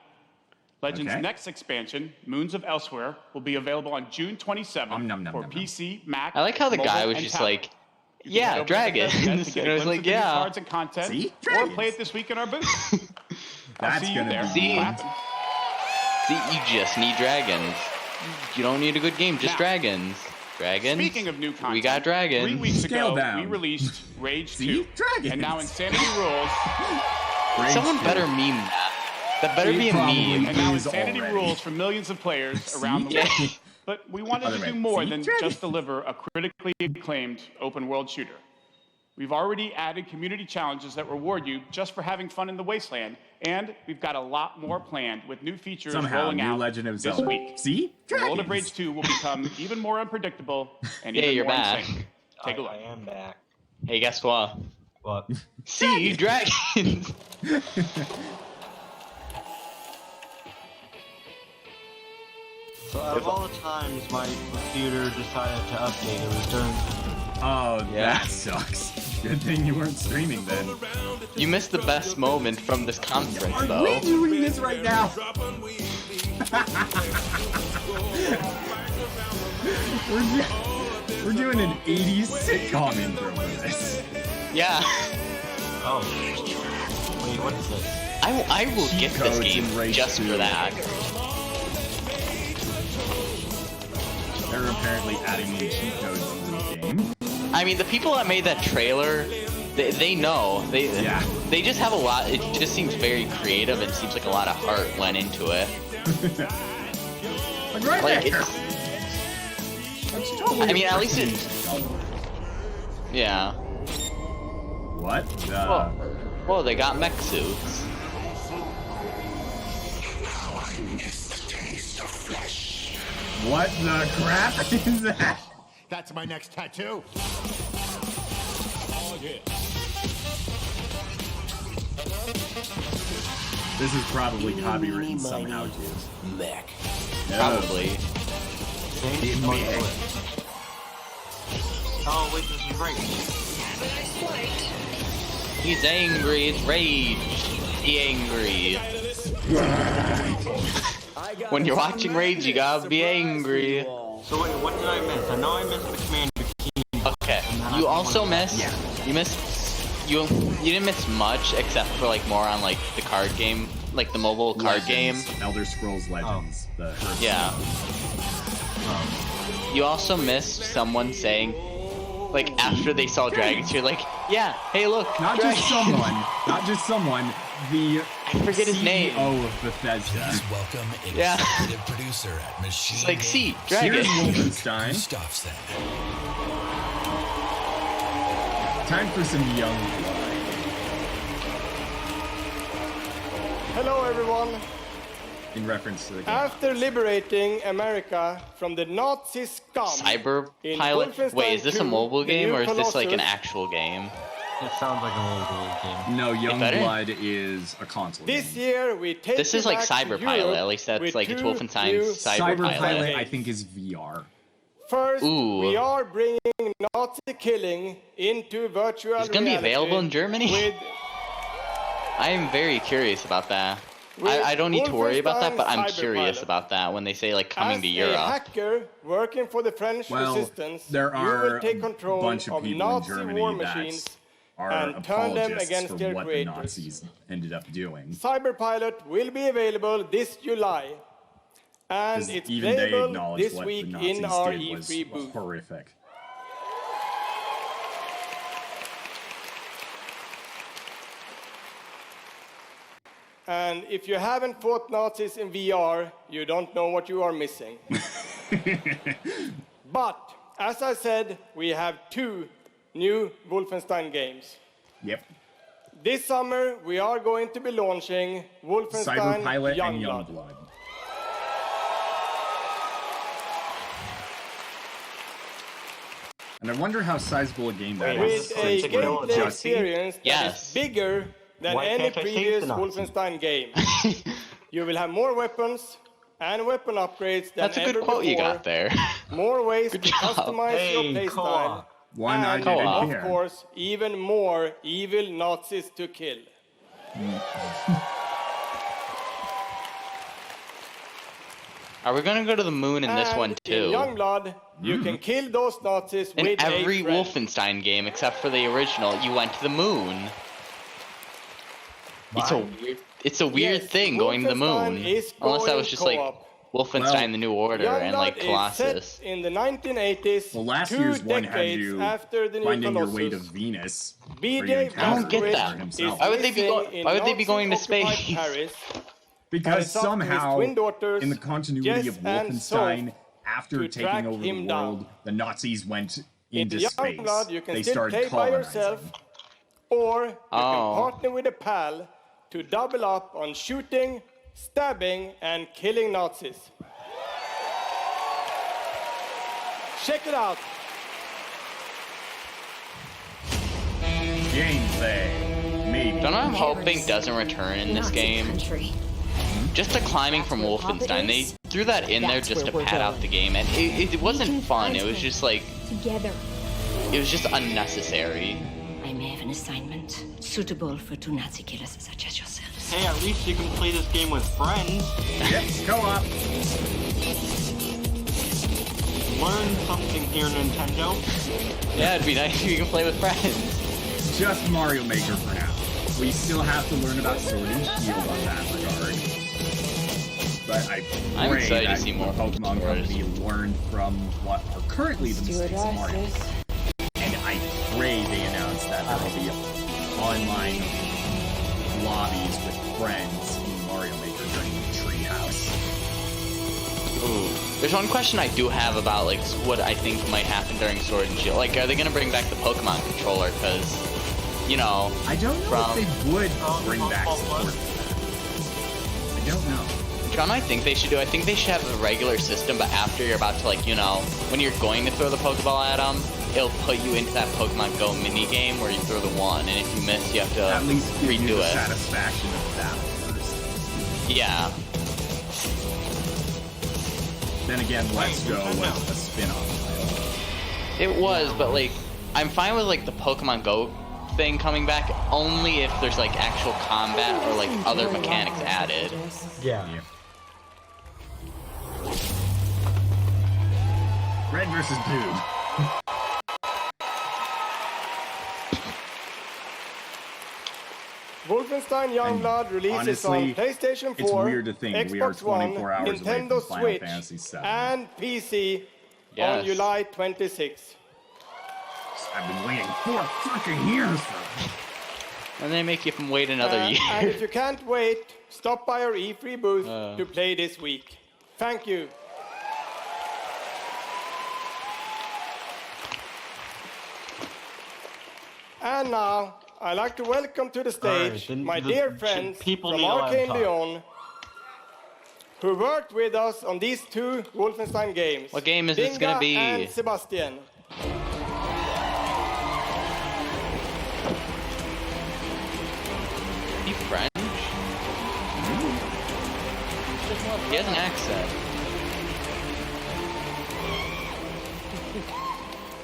Legends' Okay. next expansion, Moons of Elsewhere, will be available on June 27th for PC, Mac, I like how the guy mobile, was and just tablet. like, You can yeah, head over to Bethesda dragons. to get And a I was glimpse like, of the new yeah. cards and content, See? or Dragons. play it this week in our booth. I'll That's see you gonna there. be See? fun. See, you just need dragons. You don't need a good game, just Now, dragons. Dragons. Speaking of new content, we got dragons. 3 weeks Scale ago, down. we released Rage See? 2. Dragons. And now Insanity Rules. Rage Someone 2. better meme that. That better It be a probably meme. And now is Insanity already. Rules for millions of players around the Yeah. world. But we wanted to Other do way. more See? than Dragons. just deliver a critically acclaimed open world shooter. We've already added community challenges that reward you just for having fun in the wasteland, and we've got a lot more planned with new features Somehow, rolling new out Legend of this Zelda. week. See? The world of Dragons. Rage 2 will become even more unpredictable and Yeah, even you're more back. insane. Take a look. I am back. Hey, guess what? What? See, dragons. So out of all the times my computer decided to update, it was during Oh, Yeah. that sucks. Good thing you weren't streaming then. You missed the best moment from this conference, Are though. we doing this right now? We're doing an 80s sitcom intro for this. Yeah. Oh. Wait, what is this? I will Cheat get this codes game in Race just 2. for that. They're apparently adding in cheat codes into the game. I mean, the people that made that trailer, they know. They just have a lot. It just seems very creative. It seems like a lot of heart went into it. Like, I mean, at least it. Yeah. What? Well, they got mech suits. What the crap is that? That's my next tattoo. This is probably copywritten somehow too. Mech. Probably. Oh, wait, this is right. He's angry. It's rage. Be angry. When you're watching Rage, you gotta be angry. So wait, what did I miss? I know I missed the Commander Keen. Okay. You also missed. You missed. You didn't miss much except for like more on like the card game, like the mobile card game. Elder Scrolls Legends. Yeah. You also missed someone saying, like after they saw dragons, you're like, yeah, hey look, not dragons. just someone, the I forget his name. CEO of Bethesda. Please welcome Yeah. executive producer at Machine It's like, Game see, Works, dragon. Here's Wolfenstein. Gustafsson. Time for some young blood. Hello, everyone. In reference to the game. After liberating America from the Nazi scum, Cyber in Pilot. Wolfenstein Wait, is this a 2, mobile the game new or is this like an Colossus, actual game? It sounds like a mobile game. No, It better. Youngblood is a console This game. year we take This you is like back to Cyber Pilot. Europe At least that's with like it's two Wolfenstein's new Cyber Pilot. games. I think is VR. First, Ooh. we are bringing Nazi killing into virtual It's gonna be reality available in Germany? with I am very curious about that. I don't need to worry about that, but I'm curious about that when they say like coming to a Europe. hacker working for the French Well, resistance, there you are will take a control bunch of people Nazi in Germany war that machines are and turn them apologists against for their what creators. the Nazis ended up doing. Cyberpilot will be available this July, and 'Cause it's even they playable acknowledge this what week the Nazis in our did was E3 booth. horrific. And if you haven't fought Nazis in VR, you don't know what you are missing. But, as I said, we have 2 new Wolfenstein games. Yep. This summer, we are going to be launching Wolfenstein Cyber Pilot and Youngblood. Youngblood. And I wonder how sizable a game that is. With a gameplay Jussie. experience that is bigger than Why any can't I save previous the Nazi? Wolfenstein game. You will have more weapons and weapon upgrades than That's a good ever quote you before. got there. More ways Good to job. customize your playstyle. One I and, didn't of hear. course, even more evil Nazis to kill. Are we gonna go to the moon in this And one in too? Youngblood, you can kill those Nazis In with every a friend. Wolfenstein game except for the original, you went to the moon. It's a weird Yes, thing going to the moon. Wolfenstein is Unless that going was just like co-op. Wolfenstein: The New Order and like Youngblood is Colossus. set in the 1980s, Well, last 2 year's one had decades you after the new finding your way to Colossus. Venus. BJ where you encountered I don't get Hitler that. himself. Why would they be Living why would they be in going to Nazi-occupied space? Paris, Because and it's up to his somehow, twin daughters, in the continuity Jess of and Wolfenstein, Soph, after to taking track over the him world, down. the Nazis went into In space. Youngblood, you can They still started play by colonizing. yourself, or you Oh. can partner with a pal to double up on shooting, stabbing, and killing Nazis. Check it out. Gameplay. Maybe. Don't know I'm hoping doesn't return in this game. Just the climbing from Wolfenstein. They threw that in there just to pad out the game, and it wasn't fun. It was just like Together. it was just unnecessary. I may have an assignment suitable for two Nazi killers such as yourselves. Hey, at least you can play this game with friends. Yep, co-op. Learn something here, Nintendo. Yeah, it'd be nice if you can play with friends. Just Mario Maker for now. We still have to learn about Sword and Shield on that regard. But I'm pray excited that to see more Pokemon Company learn from what are currently the mistakes of Mario. And I pray they announce that there will be online lobbies with friends in Mario Maker during the Treehouse. Ooh. There's one question I do have about like what I think might happen during Sword and Shield. Like, are they gonna bring back the Pokemon controller? Because, you know, I don't know if they would bring back support. I don't know. John, I think they should do. I think they should have a regular system, but after you're about to, like, you know, when you're going to throw the Pokeball at them, it'll put you into that Pokemon Go mini game where you throw the one, and if you miss, you have to at least give redo you the it. Satisfaction of that first. Yeah. Then again, Let's Go was a spin-off. It was, but like, I'm fine with like the Pokemon Go thing coming back only if there's like actual combat or like other mechanics added. Yeah. Red versus Blue. Wolfenstein Youngblood releases honestly, on PlayStation 4, it's weird to think we are Xbox One, 24 hours away Nintendo from Final Switch, Fantasy VII. and PC Yes. on July 26th. I've been waiting 4 freaking years for And they make you wait another year. And if you can't wait, stop by our E3 booth to play this week. Thank you. And now, I'd like to welcome to the stage my dear friends from Arcane Lyon, who worked with us on these 2 Wolfenstein games. What game is this gonna be? And Sebastian. He French? He has an accent.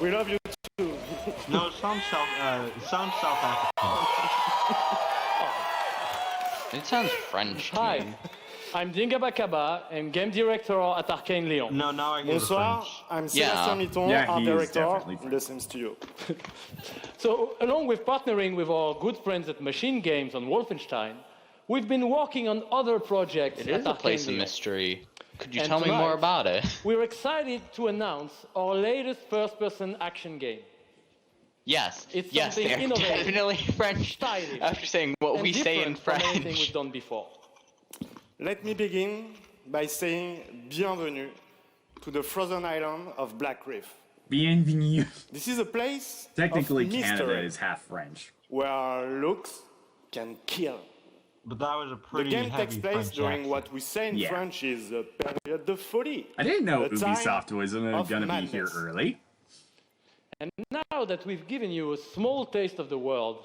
We love you too. No, sounds South African. It sounds French to Hi, me. I'm Dinga Bakaba, and game director at Arcane Lyon. No, now I get Bonsoir, French. I'm Yeah. Sébastien Mitton, Yeah, art he is director definitely in the same studio. So, along with partnering with our good friends at Machine Games on Wolfenstein, we've been working on other projects It at is a Arcane place of Lyon. mystery. Could you And tell me more tonight, about it? We're excited to announce our latest first-person action game. Yes, It's yes, something they're innovative, definitely French. stylish, After saying what and we say in different from anything French. we've done before. Let me begin by saying bienvenue to the frozen island of Black Reef. Bienvenue. This is a place Technically, of Canada mystery, is half French. where looks can kill. But that was a The pretty game heavy takes place French during accent. what we say in Yeah. French is a period de folie. I didn't know A time Ubisoft was going of to be here madness. early. And now that we've given you a small taste of the world,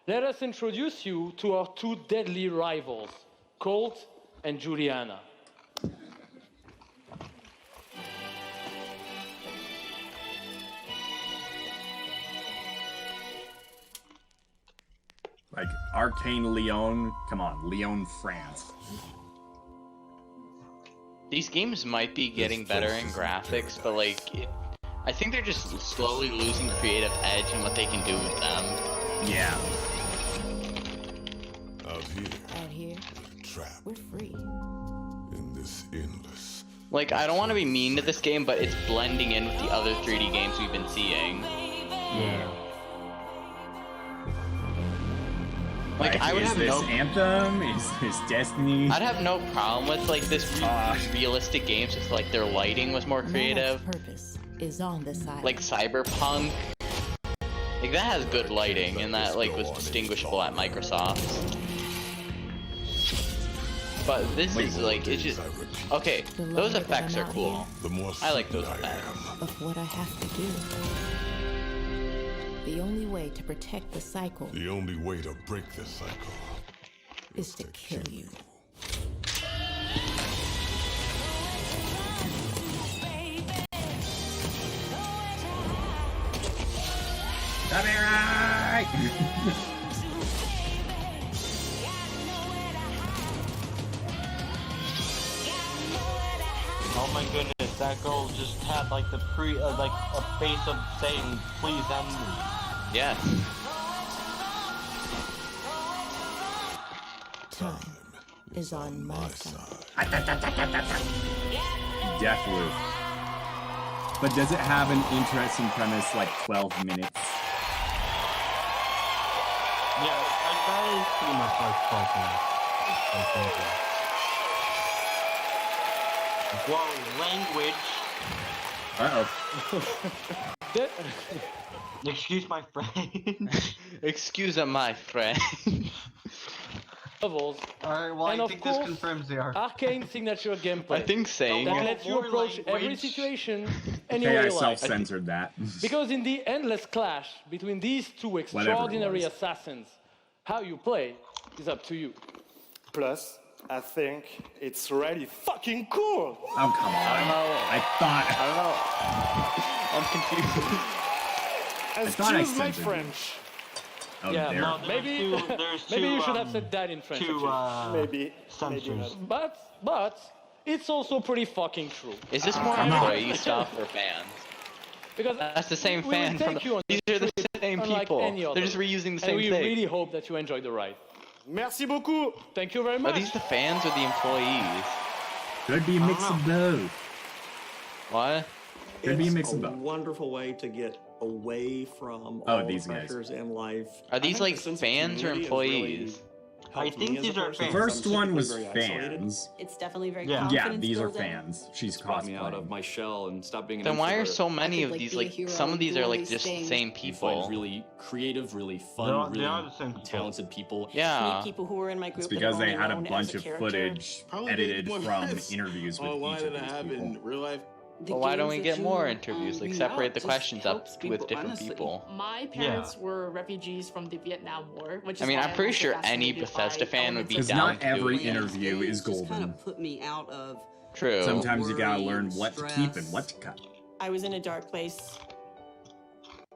let us introduce you to our 2 deadly rivals, Colt and Juliana. Like, Arcane Lyon, come on, Lyon, France. These games might be getting better in graphics, but like, I think they're just slowly losing creative edge in what they can do with them. Yeah. Out here, we're free. In this endless. Like, I don't want to be mean to this game, but it's blending in with the other 3D games we've been seeing. Yeah. Like, I would is have this no Anthem? Is this Destiny? I'd have no problem with like this realistic games if like their lighting was more creative. Purpose is on this side. Like Cyberpunk. Like that has good lighting and that like was distinguishable at Microsoft. But this is like it's just okay, those effects are cool. I like those effects. Of what I have to do. The only way to protect the cycle The only way to break this cycle. is to kill you. Samurai! Oh my goodness, that girl just had like the like a face of saying, "Please end me." Yes. Time is on my side. Deathloop. But does it have an interesting premise like 12 minutes? Yeah, that is pretty much like 12 minutes. Whoa, language. Excuse my French. Excuse my friend. Levels. Alright, well, and I of think course, this confirms they are. arcane signature gameplay. I think saying that lets you approach every language. situation any Okay, way I you like. self-censored that. Because in the endless clash between these two extraordinary assassins, how you play is up to you. Plus, I think it's really fucking cool. Oh, come on. I don't know. I'm confused. Excuse my French. Oh, yeah, there. no, maybe you should have said that in French. Maybe censors. But it's also pretty fucking true. Is this more employee stuff or fans? Because that's the same fan from these are the same people. They're just reusing the same thing. And we really hope that you enjoy the ride. Merci beaucoup. Thank you very much. Are these the fans or the employees? Could be a mix of both. What? Could be a mix of It's a both. wonderful way to get away from Oh, these guys. pressures in life. Are these like fans or employees? I think these are The fans. first one was fans. It's definitely very Yeah, these are fans. She's brought me out of cosplaying. my shell and stopped being an Then why are introvert. so many of like, these be a like hero some of and these do are all like these just the things. same You people? find really creative, really fun, They are really the same people. talented people. Yeah. Meet people who were in my group. It's that because have they only had a known bunch as a of character. footage edited from interviews with why each did of I these have people. in real life? Well, why don't we games get that more you, interviews? Like read separate out the just questions up helps with people, different honestly. people. My parents were refugees from the Vietnam War, which is I mean, why I'm pretty also sure any fascinated Bethesda by fan would be Because down not to do every it. interview is Just kind golden. of put me out of. True. Sometimes you gotta worry learn and what to keep and stress. what to cut. I was in a dark place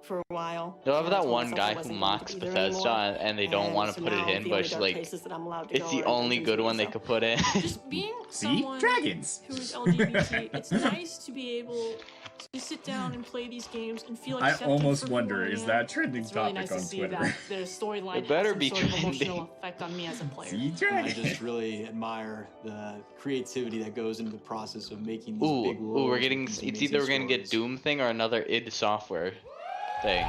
for a while. I love and I that told one myself I guy who wasn't going mocks to be there Bethesda anymore. and they don't want to so put it now in, the but only it's dark like places that I'm allowed to it's go the are only dungeons good with one they myself. could put in. Just being See? someone Dragons! who's LGBT, it's nice to be able to sit down and play these games and feel I accepted almost for wonder, who I is am. that a trending It's really topic nice to on see Twitter? that the storyline It better has some be sort of trending. emotional effect on me as a player. See, I dragons! just really admire the creativity that goes into the process of making these Ooh, big worlds. we're getting. with these It's amazing either we're gonna get stories. Doom thing or another id Software thing.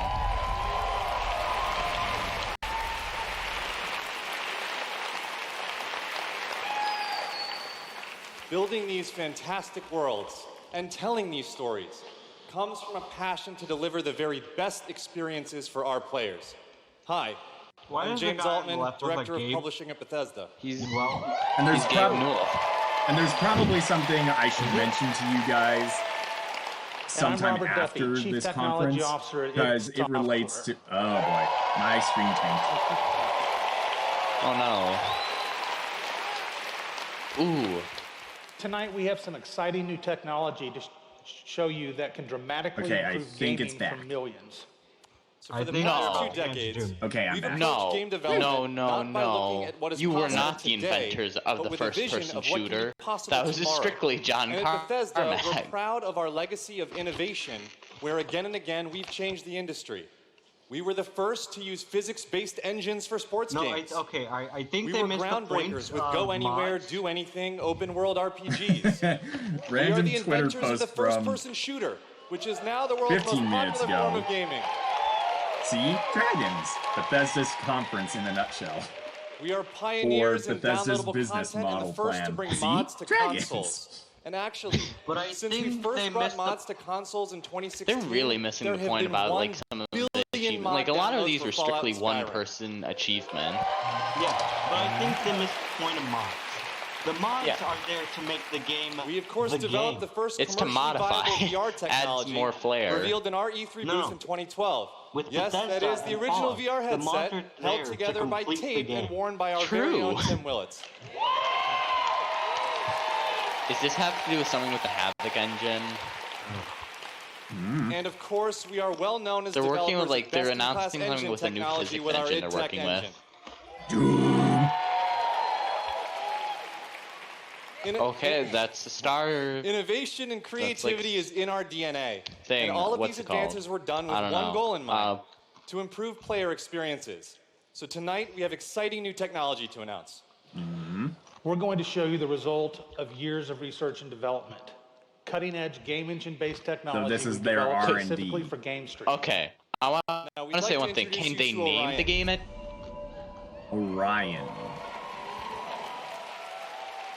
Building these fantastic worlds and telling these stories comes from a passion to deliver the very best experiences for our players. Hi, Why I'm is the James guy on the Altman, left look like Director of Gabe? Publishing at Bethesda. He's And there's, he's Gabe Newell. and there's probably something I should mention to you guys sometime Robert Duffy, after Chief this Technology conference Officer at because Yeet it relates to. Oh boy, my screen tanked. Oh no. Ooh. Tonight we have some exciting new technology to show you that can dramatically Okay, I improve think it's gaming for back. millions. So for the past 2 decades, Okay, I'm we've back. approached game development not by looking no. at what is You were possible not the today, inventors of but the with a vision first-person of what can be shooter. possible That was just tomorrow. strictly John And at Bethesda, we're Carmack. proud of our legacy of innovation, where again and again we've changed the industry. We were the first to use physics-based engines for sports games. I think we they were missed the point groundbreakers with Go Anywhere, mods. Do Anything, open-world RPGs. we are Random the Twitter inventors of the post from first-person shooter, which is now the world's most 15 minutes popular form ago. of gaming. See, dragons. Bethesda's conference in a nutshell. We are pioneers in Bethesda's downloadable business content and model the first plan. to bring See? mods to Dragons. consoles. And actually, since we first brought mods to consoles in 2016, They're really missing there the have point been about 1 like some of the billion achievements. mod Like a lot of downloads these for were Fallout strictly and one Skyrim. person achievement. Yeah, but I think they missed the point of mods. The mods Yeah. are there to make the game. We of course developed the first It's to commercially modify. viable VR Adds technology more flair. revealed in our E3 No. booth in 2012. With Yes, that Bethesda is the and original Fallout, VR the mods headset are there held to together by complete the tape game. and worn by our very True. own Tim Willits. Does this have to do with something with the Havoc engine? And of course, we are well known as They're working with, developers like, of they're best-in-class announcing something engine with a new technology physics with our engine they're id Tech working engine. with. In a- Okay, that's the star Innovation and creativity is in our DNA. thing. And all of What's these it called? advances were done with I don't one know. goal in mind, to improve player experiences. So tonight, we have exciting new technology to announce. We're going to show you the result of years of research and development. Cutting-edge game engine-based technology this is we've their developed R&D. specifically for game streaming. Okay, I want we'd to say like one to thing. introduce Can you they to name Orion. the game? Orion.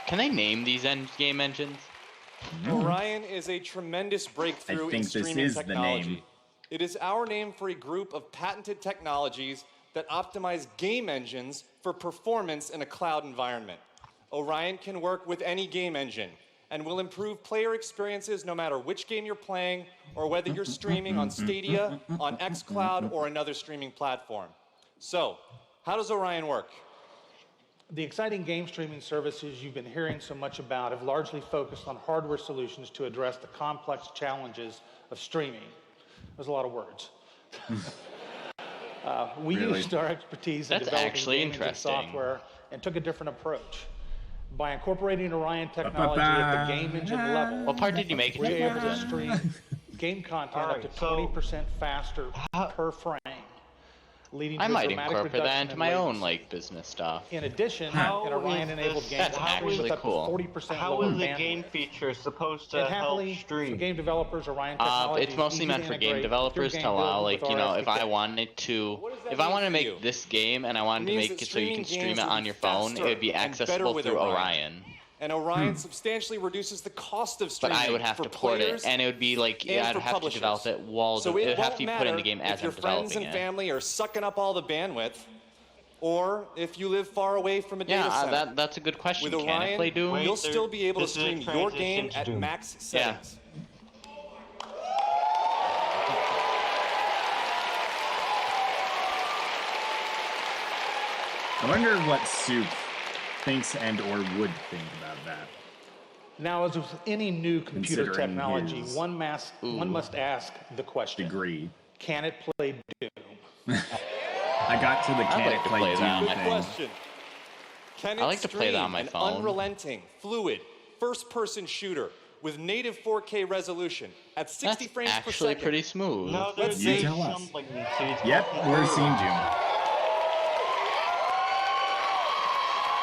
Can they name these game engines? Orion is a tremendous breakthrough I in think this streaming is the technology. name. It is our name for a group of patented technologies that optimize game engines for performance in a cloud environment. Orion can work with any game engine and will improve player experiences no matter which game you're playing or whether you're streaming on Stadia, on xCloud, or another streaming platform. So, how does Orion work? The exciting game streaming services you've been hearing so much about have largely focused on hardware solutions to address the complex challenges of streaming. There's a lot of words. We Really? used our expertise in That's developing actually game engine interesting. software and took a different approach. By incorporating Orion technology at the game engine level, What part did you make it we're to? able to stream game content up to 20% faster per frame, leading to I a might dramatic incorporate reduction that into in my own latency. like business stuff. In addition, How an Orion-enabled is game That's can stream actually with up cool. to 40% How lower is the bandwidth. game feature supposed to And help happily, stream? for game developers, Orion technology It's mostly is meant easy for to game integrate developers with your to game allow, built like, with you know, RSDK. if I wanted to, that if I mean want to for make you? this game and I wanted to means make that it so you can streaming stream games it will on be your phone, faster it would be and better accessible with through Orion. Orion. And Orion substantially reduces the cost of But streaming I would have for to port it, players and it would be like, and I'd for have publishers. to develop it while So it it would have won't to be put matter in the game as if your I'm friends developing and it. family are sucking up all the bandwidth, or if you live far away from a data Yeah, center. that's a good question. With Can Orion, it play Doom? you'll still be able to this is a stream your game transition to at Doom. max Yeah. settings. I wonder what Soup thinks and or would think about that. Now, as with any new computer Considering technology, his one must ask the question: Degree. can it play Doom? I got to the I'd can like it to play play that on Doom my Good thing. question. Can it I like to play that on my stream phone. an unrelenting, fluid, first-person shooter with native 4K resolution at 60 That's frames per actually second? pretty smooth. No, Let's there's see. Tell us. some like it's Yep, we're seeing Doom.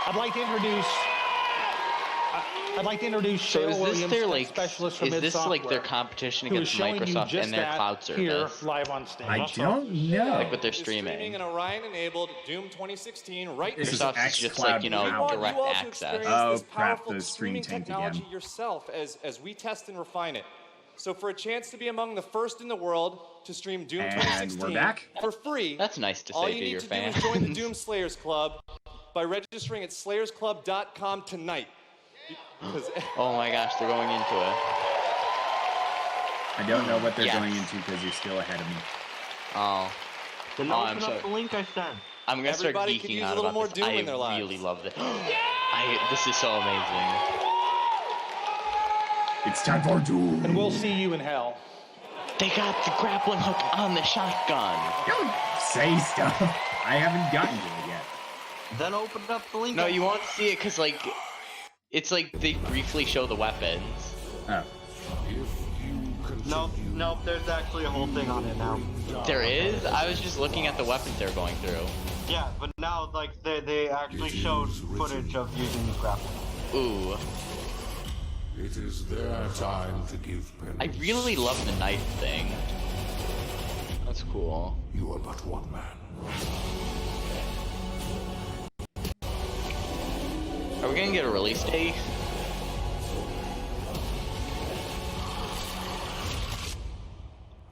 I'd like to introduce. I'd like to introduce So Shale is this Williams, their tech like? specialist from Is id this like their Software, competition who is against showing you Microsoft just and their that cloud here service? live on stage. I don't know. Like what they're Is streaming. streaming an Orion-enabled Doom 2016 right This is now. Microsoft is just xCloud like, you know, We want direct you all to access. experience Oh, this crap, powerful the stream streaming tanked technology again. yourself as we test and refine it. So for a chance to be among the first in the world to stream Doom And 2016 we're back. for free, That's nice to all say you to need your to fans. do is join the Doom Slayers Club by registering at slayersclub.com tonight. Because Oh my gosh, they're going into it. I don't know what they're Yes. going into because you're still ahead of me. Oh. Then Oh, open I'm up sorry. the link I sent. I'm gonna start Everybody could geeking use a out little about more this. Doom I in their lives. really love this. This is so amazing. It's time for Doom. And we'll see you in hell. They got the grappling hook on the shotgun. Don't say stuff. I haven't gotten to it yet. Then open up the link. No, you won't see it because like, it's like they briefly show the weapons. Oh. No, there's actually a whole thing on it now. There is? I was just looking at the weapons they're going through. Yeah, but now like they actually showed footage of using the grappling. Ooh. It is their time to give I penance. really love the knife thing. That's cool. You are but one man. Are we gonna get a release date?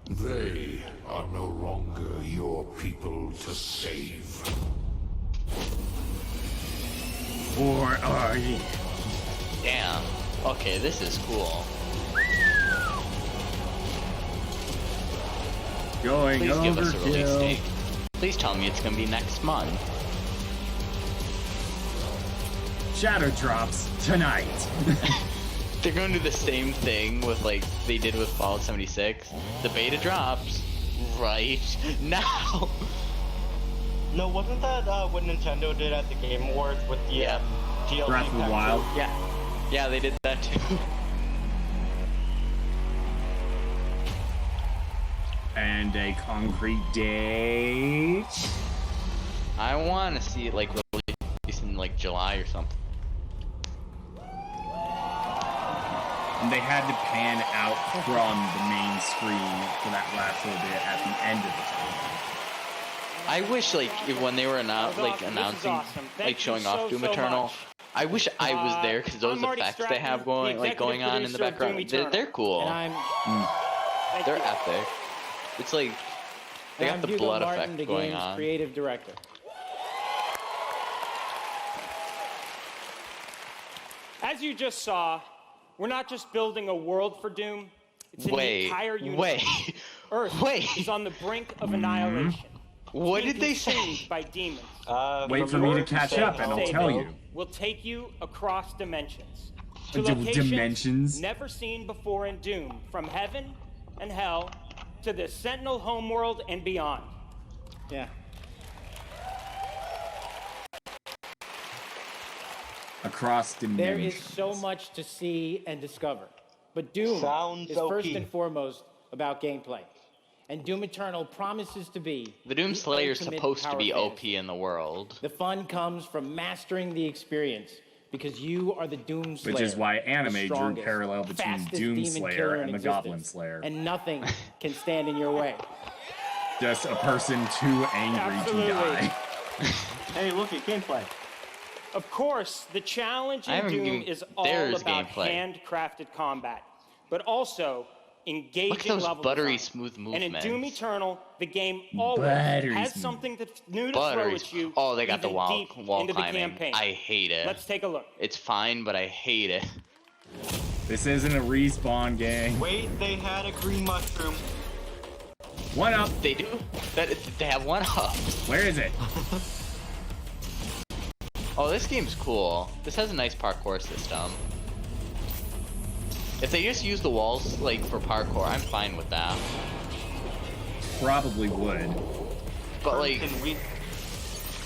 They are no longer your people to save. Or are you? Damn. Okay, this is cool. Going Please give us a release overkill. date. Please tell me it's gonna be next month. Shadow drops tonight. They're going to do the same thing with like they did with Fallout 76. The beta drops right now. No, wasn't that what Nintendo did at the Game Awards with the DLC Breath of the pack Wild. too? Yeah, they did that too. And a concrete date. I want to see it like released in like July or something. And they had to pan out from the main screen for that last little bit at the end of the trailer. I wish like when they were announcing like showing off Doom Eternal. I wish I was there because those effects they have going on in the background, they're cool. They're epic. It's like they got the blood effect going on. Creative director. As you just saw, we're not just building a world for Doom. It's in the entire universe. Earth is on the brink of annihilation. What did they say? By demons. Wait for me to catch up and I'll tell you. We'll take you across dimensions. To locations never seen before in Doom. From heaven and hell to the Sentinel homeworld and beyond. Yeah. Across dimensions. There is so much to see and discover. But Doom is first and foremost about gameplay. And Doom Eternal promises to be the Doom Slayer is supposed to be OP in the world. The fun comes from mastering the experience because you are the Doom Slayer. Which is why anime drew parallel between Doom Slayer and the Goblin Slayer. And nothing can stand in your way. Just a person too angry to die. Hey, look at gameplay. Of course, the challenge in Doom is all about handcrafted combat, but also engaging level buttery design. smooth movements. And in Doom Eternal, the game always has something new to throw at you. Oh, they got the wall into climbing. The campaign. I hate it. Let's take a look. It's fine, but I hate it. This isn't a respawn game. Wait, they had a green mushroom. One up. They do? They have one up. Where is it? Oh, this game's cool. This has a nice parkour system. If they just use the walls like for parkour, I'm fine with that. Probably would. But like,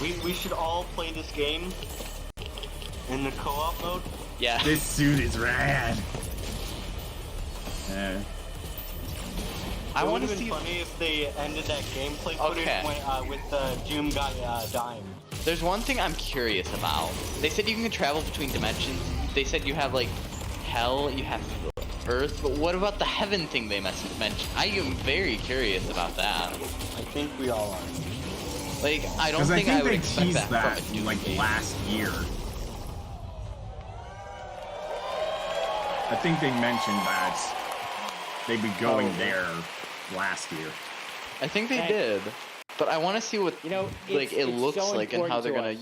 we should all play this game in the co-op mode. Yeah. This suit is rad. I want to see. Funny if they ended that gameplay footage with the Doom guy dying. There's one thing I'm curious about. They said you can travel between dimensions. They said you have like hell, you have Earth, but what about the heaven thing they mentioned? I am very curious about that. I think we all are. Like, I don't think I would expect that from a Doom like game. last year. I think they mentioned that they'd be going there last year. I think they did. But I want to see what like it looks so like and how they're gonna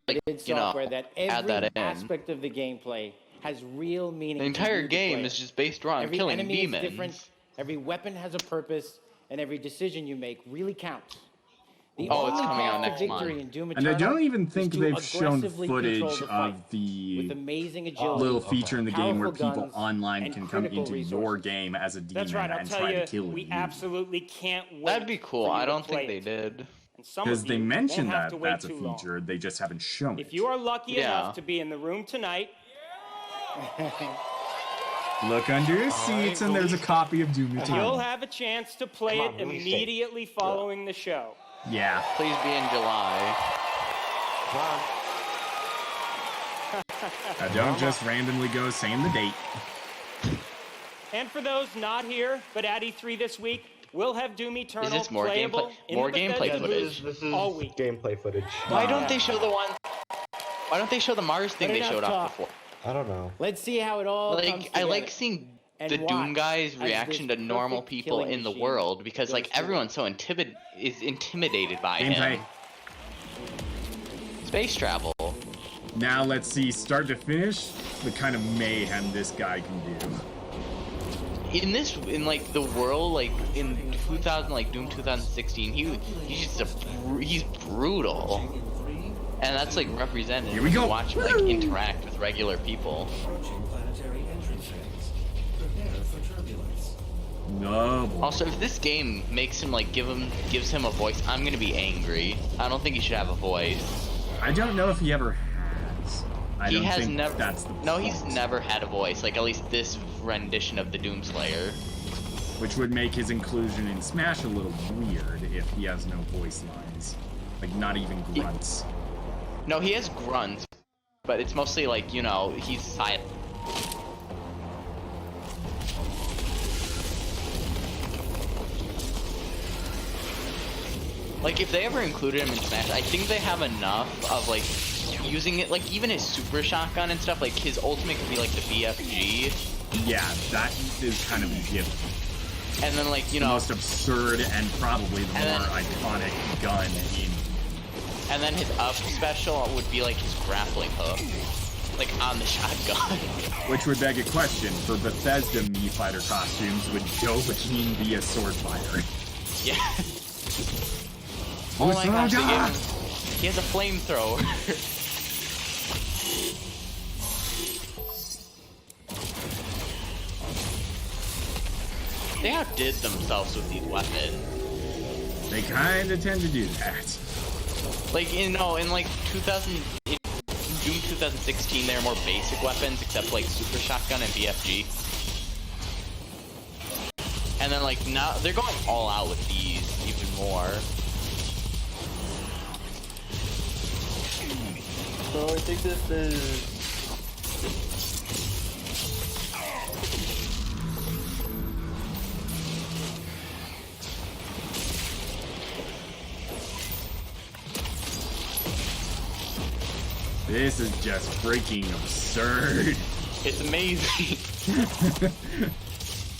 that add that in. aspect of the gameplay has real meaning. The entire to game is just based around every killing enemy demons. Is different, every weapon has a purpose, and every decision you make really counts. The it's coming out next month. And I don't even think they've shown footage of the little feature in the game where people online can come into your game as a demon and try to kill you. We absolutely can't wait. That'd be cool. I don't think they did. Because they mentioned that that's a feature, they just haven't shown it. If you are lucky enough to be in the room tonight, look under your seats and there's a copy of Doom Eternal. You'll have a chance to play it immediately following the show. Yeah. Please be in July. Don't just randomly go saying the date. And for those not here, but at E3 this week, we'll have Doom Eternal Is this more playable gameplay? More gameplay footage. This is all week. Gameplay footage. Why don't they show the one? Why don't they show the Mars thing they showed off before? I don't know. Let's see how it all comes Like, I together. like seeing And the Doom watch guys' as reaction to this normal perfect people killing in the machine world because, goes like, through. everyone's so intimidated by Gameplay. him. Space travel. Now let's see, start to finish, the kind of mayhem this guy can do. In like the world, like in 2000, like Doom 2016, he's brutal, and that's like represented. Here we go. When you watch him like interact with regular people. No. Also, if this game makes him like gives him a voice, I'm gonna be angry. I don't think he should have a voice. I don't know if he ever has. He has never. That's the no, he's never had a voice. Like at least this rendition of the Doomslayer. Which would make his inclusion in Smash a little weird if he has no voice lines. Like, not even grunts. No, he has grunts, but it's mostly like, you know, he's silent. Like, if they ever included him in Smash, I think they have enough of, like, using it, like, even his super shotgun and stuff, like, his ultimate could be, like, the BFG. Yeah, that is kind of a given. And then, like, you know... The most absurd and probably the more iconic gun in... And then his up special would be, like, his grappling hook. Like, on the shotgun. Which would beg a question. For Bethesda Mii Fighter costumes, would Dovahkiin be a sword fighter? Yeah. Oh my gosh, they gave him... He has a flamethrower. They outdid themselves with these weapons. They kinda tend to do that. Like, you know, in like Doom 2016, they're more basic weapons, except like Super Shotgun and BFG. And then like now, they're going all out with these even more. So I think this is... This is just freaking absurd. It's amazing. Do you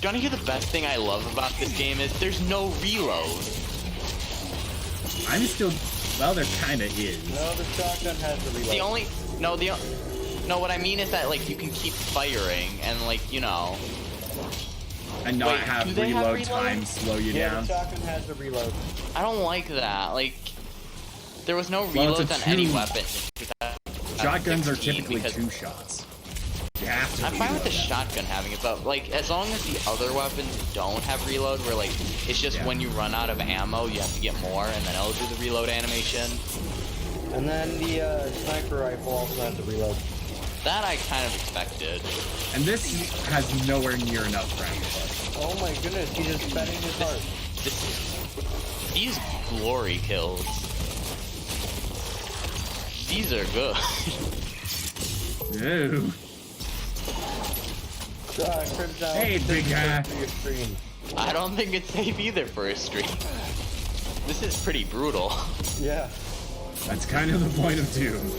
want to hear the best thing I love about this game is there's no reload. I'm still... Well, there kinda is. No, the shotgun has the reload. No, what I mean is that, like, you can keep firing and, like, you know... And not have reload time slow you down. Yeah, the shotgun has the reload. I don't like that. Like, there was no reloads on any weapon. Shotguns are typically 2 shots. You have to I'm fine with the shotgun having it, but like as long as the other weapons don't have reload, where like it's just when you run out of ammo, you have to get more, and then it'll do the reload animation. And then the sniper rifle also has the reload. That I kind of expected. And this has nowhere near enough round push. Oh my goodness, he's just betting his heart. These glory kills. These are good. Ew. Hey, big guy. I don't think it's safe either for a stream. This is pretty brutal. Yeah. That's kind of the point of Doom.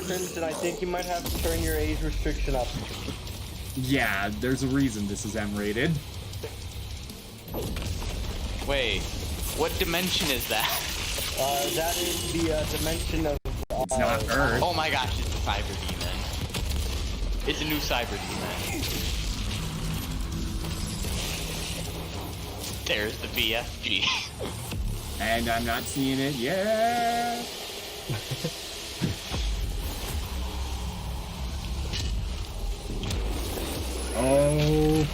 Crimson, I think you might have to turn your age restriction up. Yeah, there's a reason this is M-rated. Wait, what dimension is that? That is the dimension of... it's not Earth. Oh my gosh, it's a cyber demon. It's a new cyber demon. There's the BFG. And I'm not seeing it yet. Oh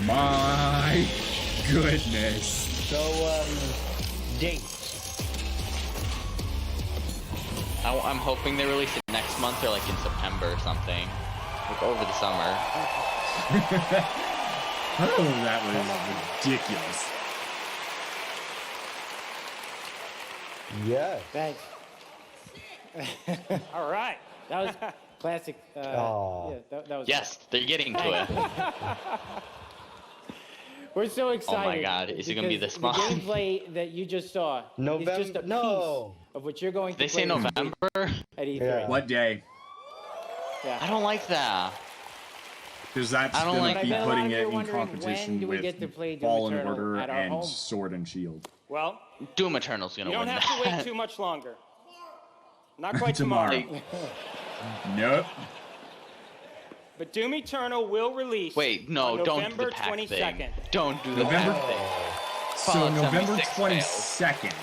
my goodness. So, date. I'm hoping they release it next month or like in September or something. Like over the summer. Oh, that was ridiculous. Yeah. Thanks. All right. That was classic. Yeah, that was. Yes, they're getting to it. We're so excited. Oh my god, is it gonna be this month? The gameplay that you just saw is just a piece of what you're going to play. They say November? At E3. Yeah. What day? Yeah. I don't like that. Because that's going to be putting it in competition with Fallen Order and Sword and Shield. Well, Doom Eternal's gonna win that. You don't have to wait too much longer. Not quite tomorrow. Nope. But Doom Eternal will release. Wait, no, on don't November do the pack 22nd. thing. Don't do the November. pack thing. So Fallout November 76 22nd.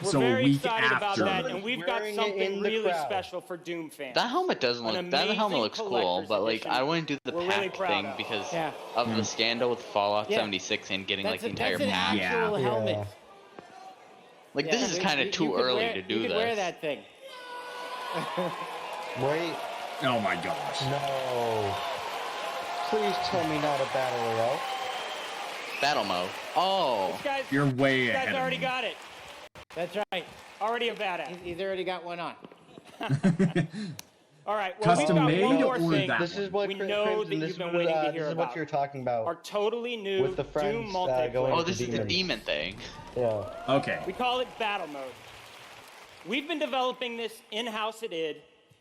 We're So a very week excited about after. that, and we've got Wearing it something in the really crowd. special for Doom fans. That helmet doesn't An look. That helmet amazing looks cool, collector's but like edition I wouldn't do the we're really pack proud thing of. because Yeah. of the scandal with Fallout Yeah. 76 and getting like the entire That's an pack. actual helmet. Like Yeah, this is kind of too early to do you this. could wear that thing. Wait. Oh my gosh. No. Please tell me not a battle royale. Battle mode. Oh. This guy's, You're way this ahead guy's of already me. got it. That's right. Already a badass. He's already got one on. All right. Well, Custom we've got made one more or thing. that This is what we Crimson, know that this you've been was, waiting to this hear is about. what you're talking about. Our totally new with the friends, Doom multiplayer. going Oh, to this is the demons. demon thing. Yeah. Okay. We call it battle mode. We've been developing this in-house at id,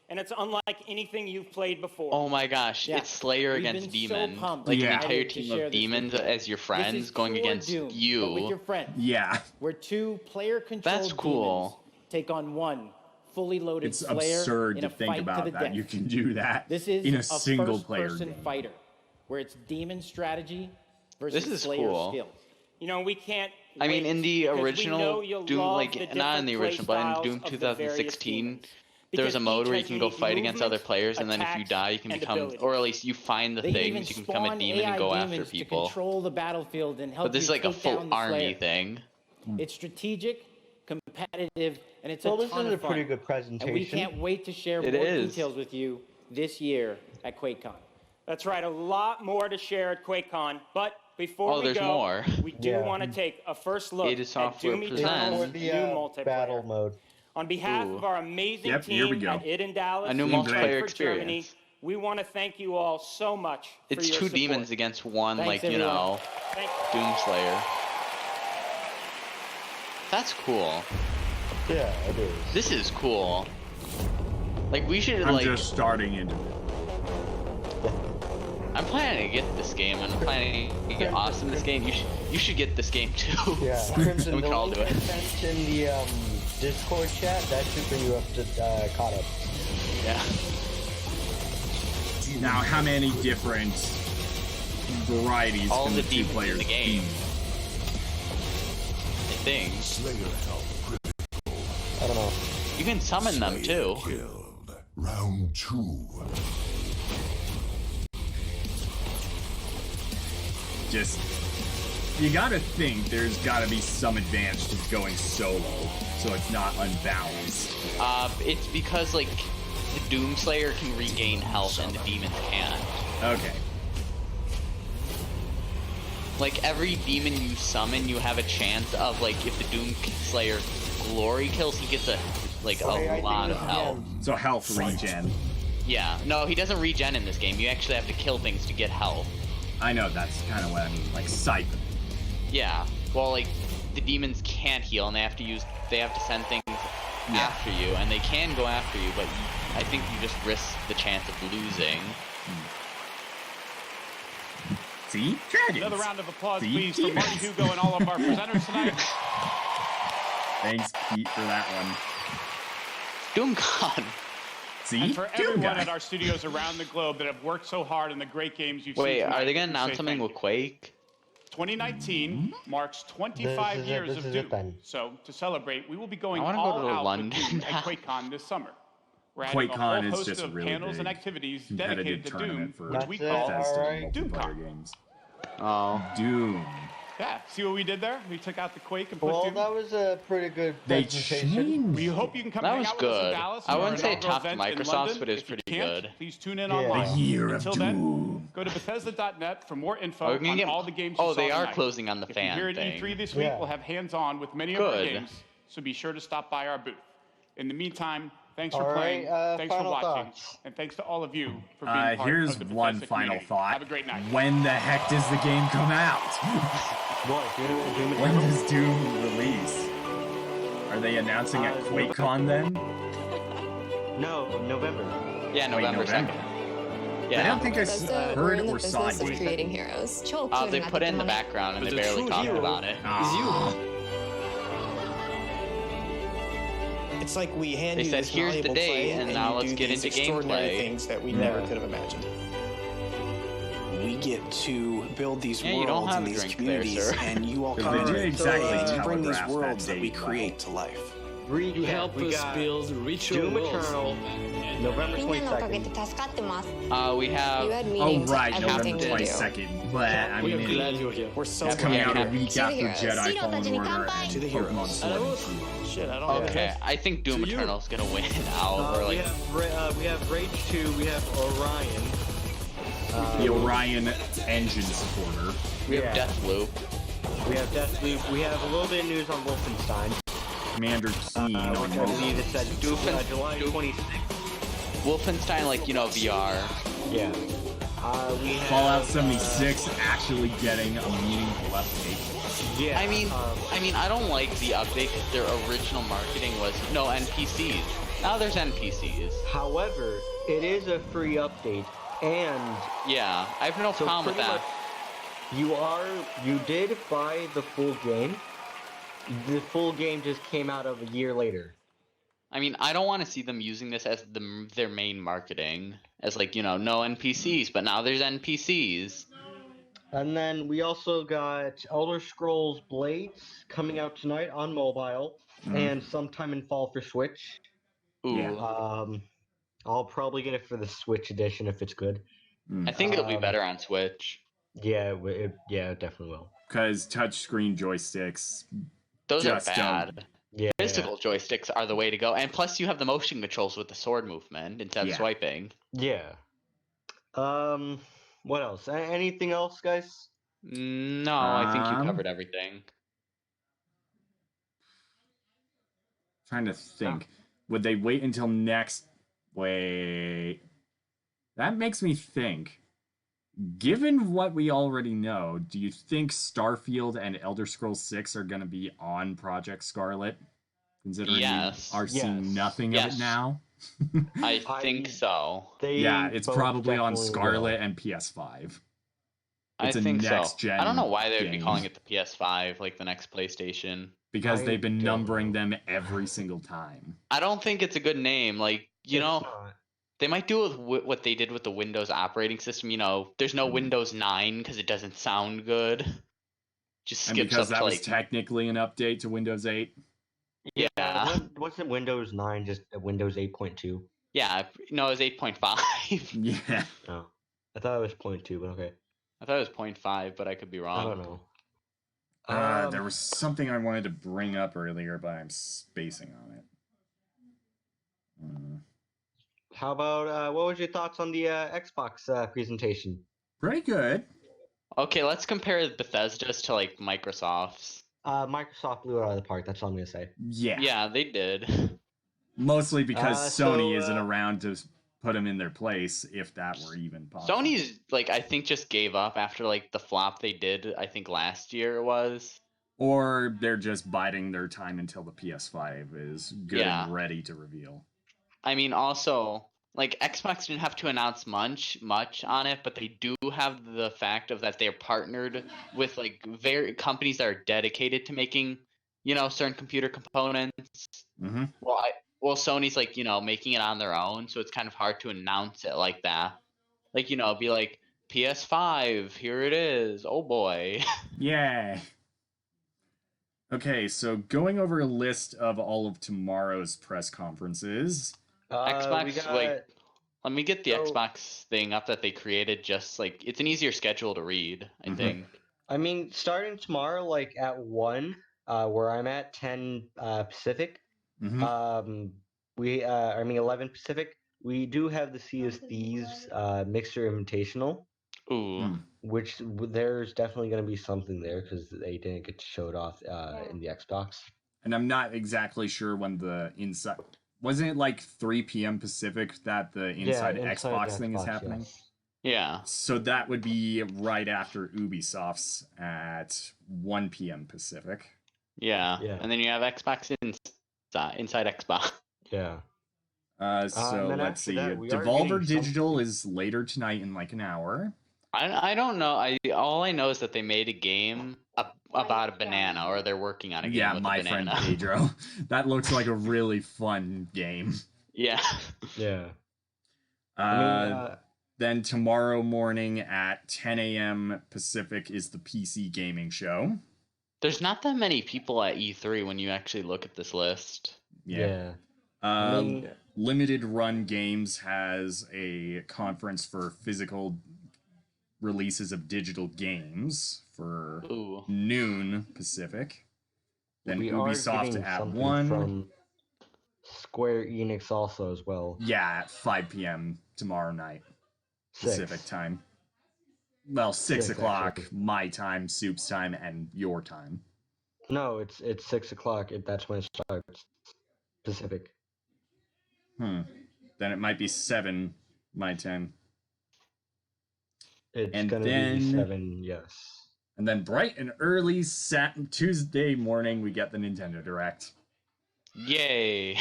and it's unlike anything you've played before. Oh my gosh, Yeah. it's Slayer We've against been so demon. pumped Like Yeah. an entire to team share of this demons with you. as your friends This is going pure against Doom, you. but with your friends. Yeah. Where two player-controlled That's cool. demons take on one fully loaded It's Slayer absurd in to a think fight about to the that. death. You can do that This is in a single player first-person game. fighter, where it's demon strategy versus This is Slayer cool. skills. You know, we can't. I mean, in the wait, because we know original you'll Doom, love like the not in the different original, but in playstyles Doom of the various 2016, demons. there was Because a mode each where you has can go unique fight against other movements, players, and then if you attacks, die, you can and become, abilities. or at least you find the They even things, you can become a spawn demon and AI go after demons to people. control the battlefield and help But this is you like a take full down the army Slayer. thing. It's strategic, competitive, and it's Well, a this ton is a of fun. pretty good presentation. And we can't wait to share It more is. details with you this year at QuakeCon. That's right, a lot more to share at QuakeCon. But before Oh, we there's go, more. we do Yeah. want to take a first look Ada at Software Doom presents- Eternal's Or new the multiplayer. battle mode. On behalf Ooh. of our amazing Yep, here we team go. at id in Dallas A new and multiplayer Frankfurt, Germany, experience. we want to thank you all so much for It's your two support. demons against one, Thanks, like, you everyone. know, Thank Doomslayer. That's cool. Yeah, it is. This is cool. Like, we should, I'm like, just starting into it. I'm planning to get this game, and I'm planning to get awesome in this game. You should get this game too. Yeah, Crimson, And we the can all link do it. I sent in the Discord chat, that should bring you up to caught up. Yeah. Now, how many different varieties All can the the two demons in players the game. be? I think. I don't know. You can summon them too. Killed. Round 2. Just, you gotta think there's gotta be some advantage to going solo, so it's not unbalanced. It's because, like, the Doomslayer can regain health and the demons can't. Okay. Like, every demon you summon, you have a chance of, like, if the Doomslayer glory kills, he gets a lot of health. So health regen. Yeah. No, he doesn't regen in this game. You actually have to kill things to get health. I know, that's kind of what I mean, like sight. Yeah. Well, like, the demons can't heal, and they have to send things after you, and they can go after you, but I think you just risk the chance of losing. See? Dragons. Another round of applause, See? please, for Marty Hugo and all of our presenters tonight. Thanks, Pete, for that one. DoomCon. See? And for Doom everyone guy. at our studios around the globe that have worked so hard on the great games you've Wait, seen tonight, are they gonna we announce say something thank with Quake? 2019 marks 25 years of Doom. So to celebrate, we will be going I wanna all go to out London with Doom now. at QuakeCon this summer. We're having a QuakeCon whole is host just a of really panels and big activities competitive dedicated to Doom, tournament for which we That's call Bethesda Alright. multiplayer DoomCon. games. Oh. Doom. Yeah, see what we did there? We took out the Quake and put Well, Doom. that was a pretty good They presentation. changed. We hope you can come That hang was out with us in good. Dallas. I for wouldn't our say inaugural top to event in Microsoft's, London. but it was If you pretty can't, good. Please tune in Yeah. online. The year of Until Doom. then, go to Bethesda.net for more info Are we gonna on get- all the games Oh, you saw they are tonight. closing on the If fan you're here at thing. E3 this week, Yeah. we'll have hands-on with many of our Good. games, so be sure to stop by our booth. In the meantime, thanks for All right, playing, thanks for final watching, thoughts. and thanks to all of you for being part Here's of the one Bethesda final community. thought. Have a great night. When the heck does the game come out? What? Doom When Eternal? does Doom release? Are they announcing at QuakeCon then? No, November. Yeah, November 2nd. I Yeah. don't think I Bethesda, we're heard in the or saw business of it. creating heroes. They put it in the background and But they the barely true talked hero about it. Ah. It's like we hand They you said, this "Here's the valuable day, play, and and now you let's do get these into extraordinary gameplay." things that we never could have imagined. we get to build these Yeah, you don't worlds have and a these drink communities, there, sir. and you all They come didn't together exactly to bring these telegraph worlds that that we date create to life. You help us build richer Doom worlds. Eternal, November 22nd. We have. Oh right, November 22nd. But I mean, We're glad you're here. We're so it's coming out a happy. week after Jedi Fallen Order and To the Pokemon heroes. Sword and Shield. Shit, I don't Okay, I think Doom To you. Eternal's gonna win out. Or like, we have Rage 2, we have Orion. The Orion engine supporter. we have Deathloop. We have Deathloop. We have a little bit of news on Wolfenstein. Commander Keen on Which I believe it said July 26th. Wolfenstein, like, VR. Yeah. We have Fallout 76 actually getting a meaningful update. Yeah. I mean, I don't like the update because their original marketing was no NPCs. Now there's NPCs. However, it is a free update, and Yeah, I have no problem with pretty that. much, you did buy the full game. The full game just came out of a year later. I mean, I don't want to see them using this as their main marketing, as like, no NPCs, but now there's NPCs. And then we also got Elder Scrolls Blades coming out tonight on mobile, and sometime in fall for Switch. Ooh. I'll probably get it for the Switch edition if it's good. I think it'll be better on Switch. Yeah, it definitely will. Because touchscreen joysticks. Those are just bad. Yeah. Physical joysticks are the way to go, and plus you have the motion controls with the sword movement instead of swiping. Yeah. What else? Anything else, guys? No, I think you covered everything. Trying to think. Would they wait until next? Wait. That makes me think. Given what we already know, do you think Starfield and Elder Scrolls 6 are going to be on Project Scarlet? Considering we are seeing nothing of it now? I think so. Yeah, it's probably on Scarlet and PS5. I It's a think next so. gen I don't know why they would be game. calling it the PS5, like the next PlayStation. Because they've been numbering them every single time. I don't think it's a good name. Like, they might do it with what they did with the Windows operating system. There's no Windows 9 because it doesn't sound good. Just And skips because up that to was like technically an update to Windows 8. Yeah. Wasn't Windows 9 just Windows 8.2? Yeah, no, it was 8.5. Yeah. Oh, I thought it was 0.2, but okay. I thought it was 0.5, but I could be wrong. I don't know. There was something I wanted to bring up earlier, but I'm spacing on it. How about what was your thoughts on the Xbox presentation? Pretty good. Okay, let's compare Bethesda's to like Microsoft's. Microsoft blew it out of the park. That's all I'm gonna say. Yeah. Yeah, they did. Mostly because Sony isn't around to put them in their place, if that were even possible. Sony's like, I think, just gave up after like the flop they did. I think last year it was. Or they're just biding their time until the PS5 is good and ready to reveal. I mean, also, like Xbox didn't have to announce much on it, but they do have the fact of that they're partnered with like companies that are dedicated to making, certain computer components. Mm-hmm. Well, Sony's like, making it on their own, so it's kind of hard to announce it like that. Like, be like, PS5, here it is. Oh boy. Yay. Okay, so going over a list of all of tomorrow's press conferences. Xbox, let me get the Xbox thing up that they created. Just like it's an easier schedule to read, I think. I mean, starting tomorrow, like at 1, where I'm at, 10 Pacific. 11 Pacific. We do have the Sea of Thieves Mixer Invitational. Ooh. Which there's definitely going to be something there because they didn't get to show it off in the Xbox. And I'm not exactly sure when the inside... Wasn't it like 3 p.m. Pacific that the inside Xbox thing is happening? Yes. Yeah. So that would be right after Ubisoft's at 1 p.m. Pacific. Yeah. And then you have Xbox inside Xbox. Yeah. So let's see. Devolver Digital is later tonight in like an hour. I don't know. All I know is that they made a game about a banana, or they're working on a game with My a banana. Friend Pedro. That looks like a really fun game. Yeah. Yeah. Then tomorrow morning at 10 a.m. Pacific is the PC gaming show. There's not that many people at E3 when you actually look at this list. Yeah. Limited Run Games has a conference for physical releases of digital games for noon Pacific. Then we Ubisoft are at something 1. From Square Enix also as well. Yeah, at 5 p.m. tomorrow night. Pacific time. Well, 6 o'clock my time, Soup's time, and your time. No, it's 6 o'clock. That's when it starts. Pacific. Then it might be 7 my time. It's gonna be 7, yes. And then bright and early Tuesday morning, we get the Nintendo Direct. Yay!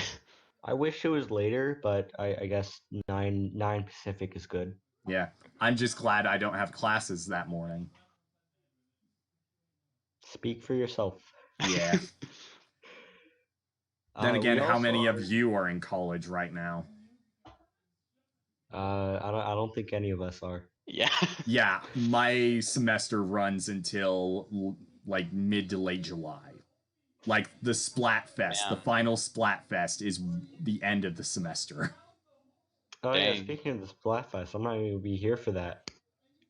I wish it was later, but I guess 9 Pacific is good. Yeah, I'm just glad I don't have classes that morning. Speak for yourself. Yeah. Then again, how many of you are in college right now? I don't think any of us are. Yeah. Yeah, my semester runs until like mid to late July. Like the Splatfest, the final Splatfest is the end of the semester. Oh yeah, speaking of the Splatfest, I'm not even gonna be here for that.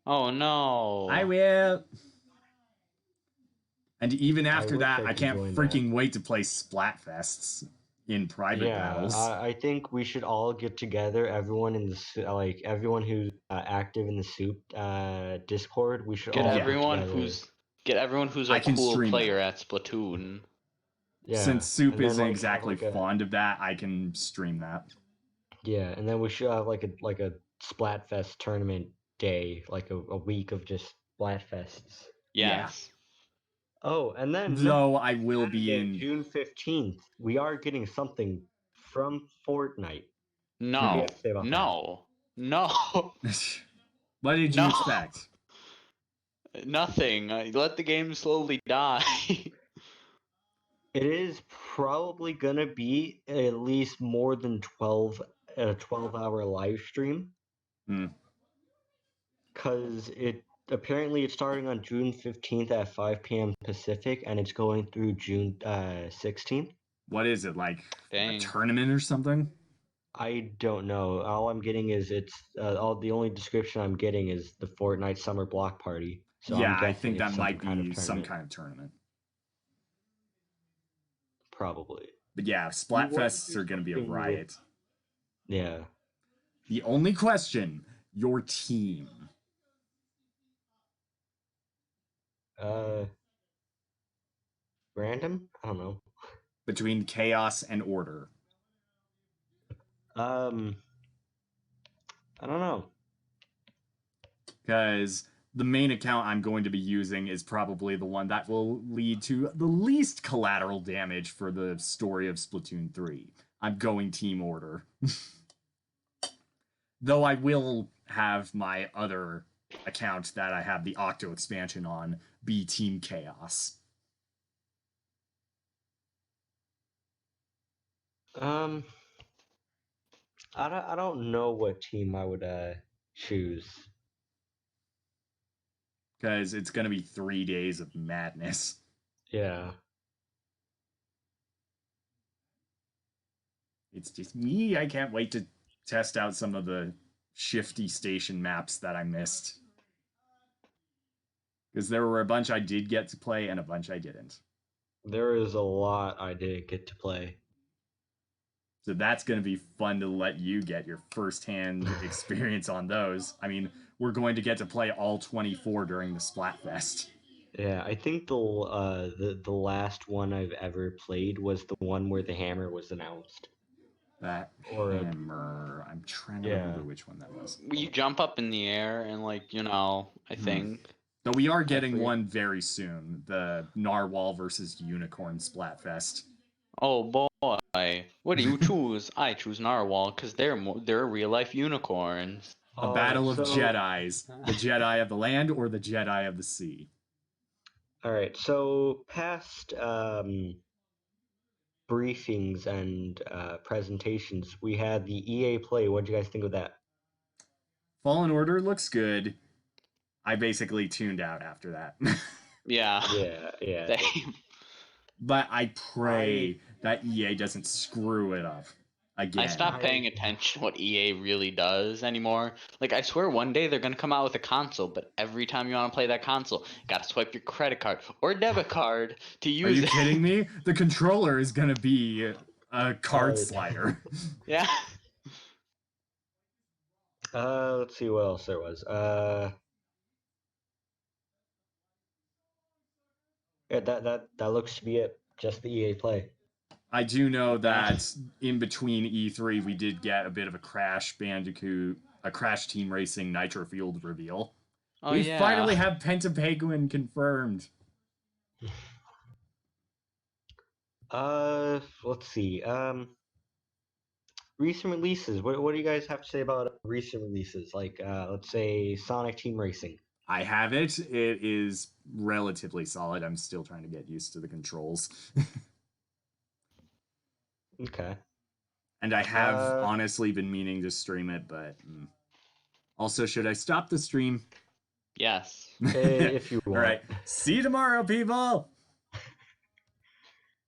Oh no. I will. And even after that, I can't freaking wait to play Splatfests in private battles. I think we should all get together. Everyone in the everyone who's active in the Soup Discord. We should get all everyone get who's a cool player at Splatoon. Yeah. Since Soup isn't exactly fond of that, I can stream that. Yeah, and then we should have like a Splatfest tournament day, like a week of just Splatfests. Yes. Oh, and then though I will be in June 15th, we are getting something from Fortnite. No. No. What did you expect? Nothing. Let the game slowly die. It is probably gonna be at least more than 12-hour live stream. Because apparently it's starting on June 15th at 5 p.m. Pacific, and it's going through June 16th. What is it, like a tournament or something? I don't know. All I'm getting is the only description I'm getting is the Fortnite Summer Block Party. So yeah, I think that might be some kind of tournament. Probably. But yeah, Splatfests are going to be a riot. Yeah. The only question, your team. Random? I don't know. Between chaos and order. I don't know. Because the main account I'm going to be using is probably the one that will lead to the least collateral damage for the story of Splatoon 3. I'm going Team Order. Though I will have my other account that I have the Octo expansion on be Team Chaos. I don't know what team I would choose. Because it's going to be 3 days of madness. Yeah. It's just me. I can't wait to test out some of the shifty station maps that I missed. Because there were a bunch I did get to play and a bunch I didn't. There is a lot I didn't get to play. So that's going to be fun to let you get your first-hand experience on those. I mean, we're going to get to play all 24 during the Splatfest. Yeah, I think the last one I've ever played was the one where the hammer was announced. That hammer... I'm trying to remember which one that was. You jump up in the air and, like, you know, I think... But we are getting one very soon. The Narwhal versus Unicorn Splatfest. Oh boy, what do you choose? I choose Narwhal because they're real life unicorns. A battle of Jedis. The Jedi of the land or the Jedi of the sea. Alright, so past briefings and presentations, we had the EA Play. What did you guys think of that? Fallen Order looks good. I basically tuned out after that. Yeah. Yeah. But I pray that EA doesn't screw it up again. I stopped paying attention to what EA really does anymore. Like, I swear one day they're going to come out with a console, but every time you want to play that console, you got to swipe your credit card or debit card to use it. Are you kidding me? The controller is going to be a card slider. Yeah. Let's see what else there was. Yeah, that looks to be it. Just the EA Play. I do know that in between E3, we did get a bit of a Crash Bandicoot, a Crash Team Racing Nitro Fueled reveal. Oh, we finally have Pentapenguin confirmed. Let's see. Recent releases. What do you guys have to say about recent releases? Like, let's say Sonic Team Racing. I have it. It is relatively solid. I'm still trying to get used to the controls. Okay. And I have honestly been meaning to stream it, but also, should I stop the stream? Yes. If you want. All right. See you tomorrow, people.